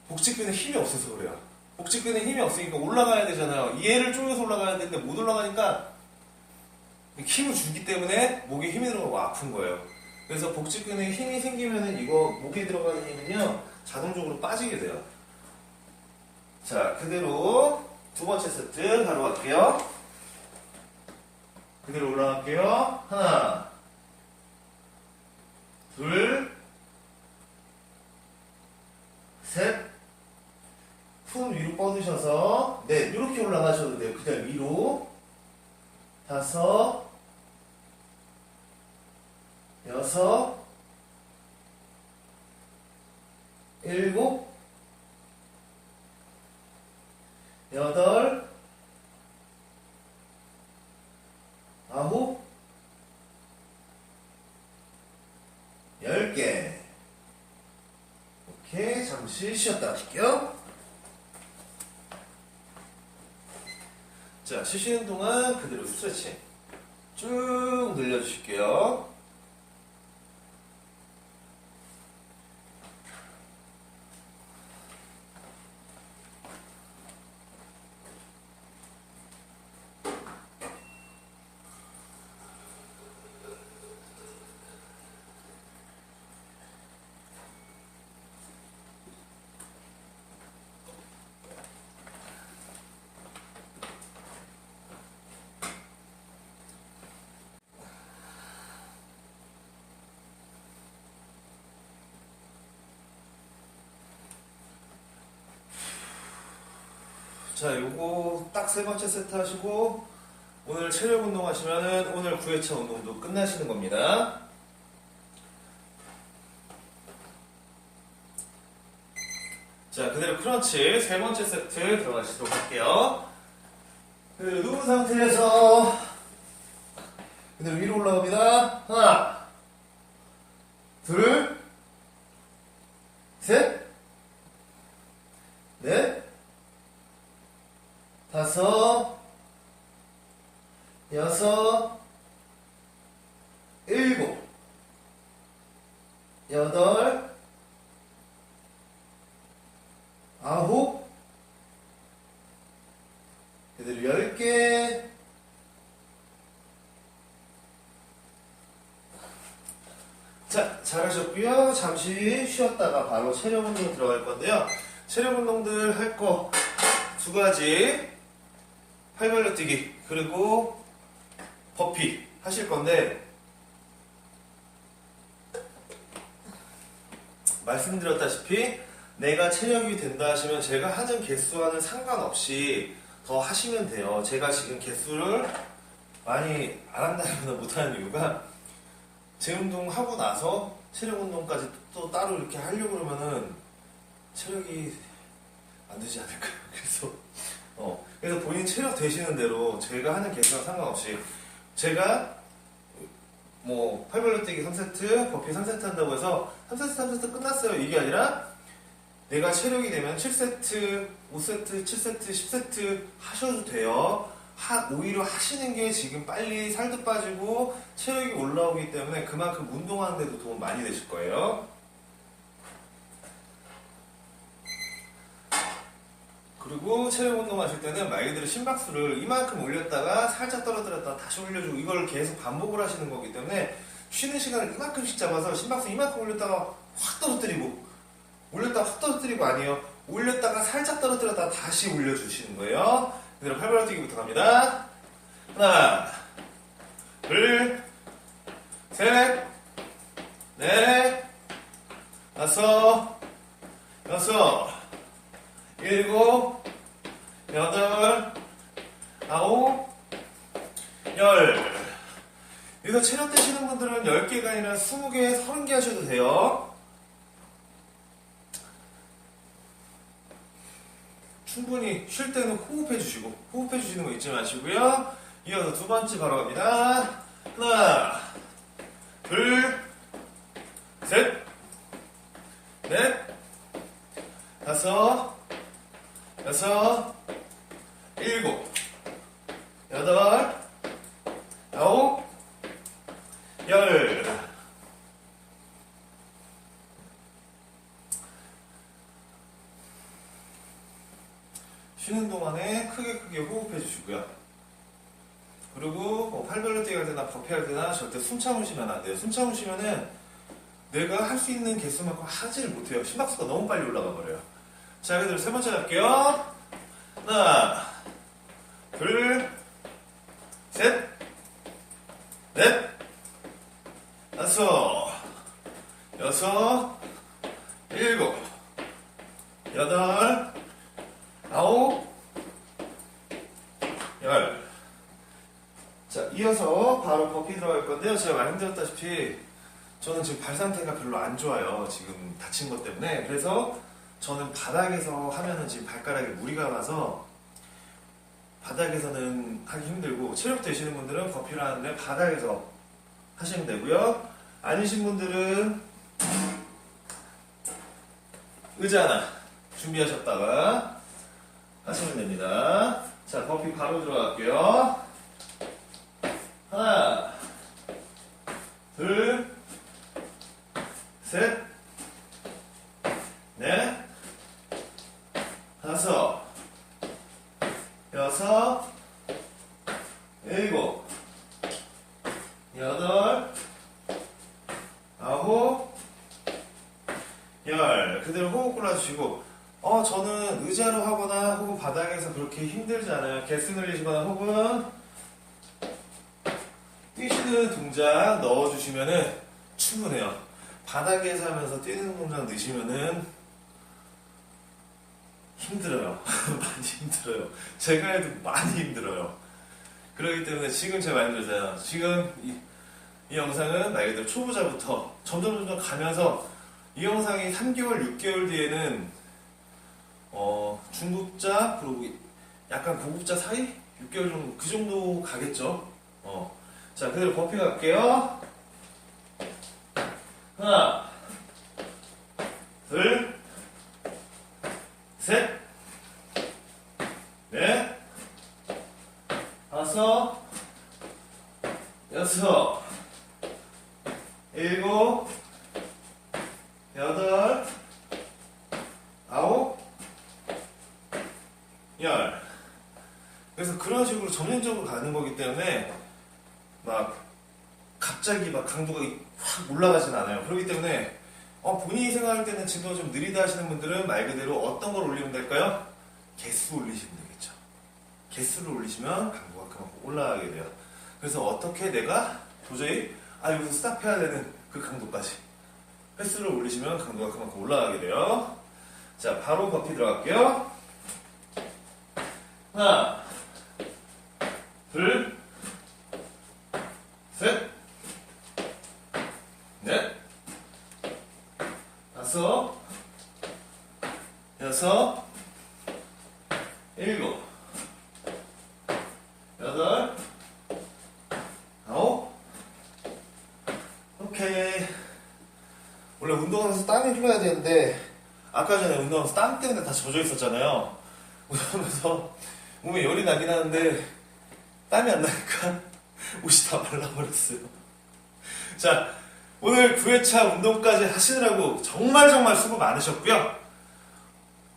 복직근에 힘이 없어서 그래요. 복직근에 힘이 없으니까 올라가야 되잖아요. 얘를 쪼개서 올라가야 되는데 못 올라가니까 힘을 주기 때문에 목에 힘이 들어가고 아픈 거예요. 그래서 복직근에 힘이 생기면은 이거 목에 들어가는 힘은요 자동적으로 빠지게 돼요. 자, 그대로 두 번째 세트 바로 갈게요. 그대로 올라갈게요. 하나, 둘, 셋, 손 위로 뻗으셔서 넷, 이렇게 올라가셔도 돼요. 그냥 위로. 다섯, 여섯, 일곱, 여덟, 아홉, 10개. 오케이, 잠시 쉬었다 하실게요. 자, 쉬시는 동안 그대로 스트레칭 쭉 늘려주실게요. 자, 요거 딱 세 번째 세트 하시고 오늘 체력 운동 하시면은 오늘 9회차 운동도 끝나시는 겁니다. 자, 그대로 크런치 세 번째 세트 들어가시도록 할게요. 그대로 누운 상태에서 그대로 위로 올라갑니다. 하나, 둘, 셋, 넷, 다섯, 여섯, 일곱, 여덟, 자, 잘하셨고요. 잠시 쉬었다가 바로 체력 운동 들어갈 건데요. 체력 운동들 할 거 두 가지. 팔벌려 뛰기 그리고 버피 하실 건데, 말씀드렸다시피 내가 체력이 된다 하시면 제가 하는 개수와는 상관없이 더 하시면 돼요. 제가 지금 개수를 많이 안 한다기보다 못하는 이유가, 제 운동하고 나서 체력 운동까지 또 따로 이렇게 하려고 그러면은 체력이 안 되지 않을까요? 그래서 본인 체력 되시는 대로 제가 하는 개수와 상관없이, 제가 뭐 팔벌려 뛰기 3세트, 버피 3세트 한다고 해서 3세트 3세트 끝났어요 이게 아니라, 내가 체력이 되면 7세트, 5세트, 7세트, 10세트 하셔도 돼요. 오히려 하시는 게 지금 빨리 살도 빠지고 체력이 올라오기 때문에 그만큼 운동하는 데도 도움 많이 되실 거예요. 그리고 체력 운동하실 때는 말 그대로 심박수를 이만큼 올렸다가 살짝 떨어뜨렸다가 다시 올려주고, 이걸 계속 반복을 하시는 거기 때문에 쉬는 시간을 이만큼씩 잡아서 심박수 이만큼 올렸다가 확 떨어뜨리고, 올렸다가 확 떨어뜨리고, 아니에요. 올렸다가 살짝 떨어뜨렸다가 다시 올려주시는 거예요. 그대로 팔벌려 뛰기부터 갑니다. 하나, 둘, 셋, 넷, 다섯, 여섯, 일곱, 여덟, 아홉, 열. 여기서 체력 되시는 분들은 10개가 아니라 20개, 30개 하셔도 돼요. 충분히 쉴 때는 호흡해 주시고, 호흡해 주시는 거 잊지 마시고요. 이어서 두 번째 바로 갑니다. 하나, 둘, 셋, 넷, 다섯, 여섯, 일곱, 여덟, 아홉, 열. 쉬는 동안에 크게 호흡해 주시고요. 그리고 뭐 팔벌려 뛰기 할 때나 버피 할 때나 절대 숨 참으시면 안 돼요. 숨 참으시면은 내가 할 수 있는 개수만큼 하지를 못해요. 심박수가 너무 빨리 올라가 버려요. 자, 그대로 세 번째 갈게요. 하나, 둘, 셋, 넷, 다섯, 여섯, 일곱, 여덟, 아홉, 열. 자, 이어서 바로 버피 들어갈 건데요. 제가 말씀드렸다시피 저는 지금 발 상태가 별로 안 좋아요. 지금 다친 것 때문에. 그래서 저는 바닥에서 하면은 지금 발가락에 무리가 와서 바닥에서는 하기 힘들고, 체력 되시는 분들은 버피를 하는데 바닥에서 하시면 되고요. 아니신 분들은 의자 하나 준비하셨다가 하시면 됩니다. 자, 버피 바로 들어갈게요. 하나, 둘, 셋, 넷, 다섯, 여섯, 일곱, 여덟, 아홉, 열. 그대로 호흡 골라주시고, 저는 의자로 하거나 혹은 바닥에서 그렇게 힘들지 않아요. 개수 늘리시거나 혹은 뛰시는 동작 넣어주시면은 충분해요. 바닥에서 하면서 뛰는 동작 넣으시면은 힘들어요. 많이 힘들어요. 제가 해도 많이 힘들어요. 그렇기 때문에 지금 제가 말씀드렸잖아요. 지금 이 영상은 말 그대로 초보자부터 점점 가면서, 이 영상이 3개월, 6개월 뒤에는 중급자, 그리고 약간 고급자 사이? 6개월 정도, 그 정도 가겠죠. 자, 그대로 버피 갈게요. 하나, 둘, 셋, 넷, 다섯, 여섯, 일곱, 여덟, 아홉, 열. 그래서 그런 식으로 점진적으로 가는 거기 때문에 막 갑자기 갑자기 막 강도가 확 올라가진 않아요. 그렇기 때문에 본인이 생각할 때는 진도가 좀 느리다 하시는 분들은 말 그대로 어떤 걸 올리면 될까요? 개수 올리시면 되겠죠. 개수를 올리시면 강도가 그만큼 올라가게 돼요. 그래서 어떻게 내가 도저히 여기서 스탑해야 되는 그 강도까지 횟수를 올리시면 강도가 그만큼 올라가게 돼요. 자, 바로 버피 들어갈게요. 하나, 둘, 셋, 넷, 다섯, 여섯, 일곱, 여덟, 아홉. 오케이. 원래 운동하면서 땀이 흘러야 되는데 아까 전에 운동하면서 땀 때문에 다 젖어 있었잖아요. 운동하면서 몸에 열이 나긴 하는데 땀이 안 나니까 옷이 다 말라버렸어요. 자, 오늘 9회차 운동까지 하시느라고 정말 수고 많으셨고요.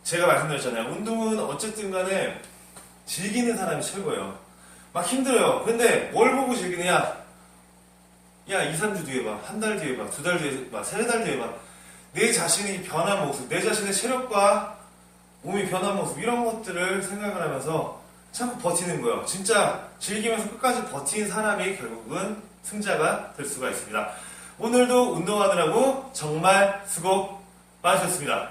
제가 말씀드렸잖아요. 운동은 어쨌든 간에 즐기는 사람이 최고예요. 막 힘들어요. 근데 뭘 보고 즐기느냐? 야, 2, 3주 뒤에 봐. 한 달 뒤에 봐. 2달 뒤에 봐. 3달 뒤에 봐. 내 자신이 변한 모습, 내 자신의 체력과 몸이 변한 모습, 이런 것들을 생각을 하면서 자꾸 버티는 거예요. 진짜 즐기면서 끝까지 버틴 사람이 결국은 승자가 될 수가 있습니다. 오늘도 운동하느라고 정말 수고 많으셨습니다.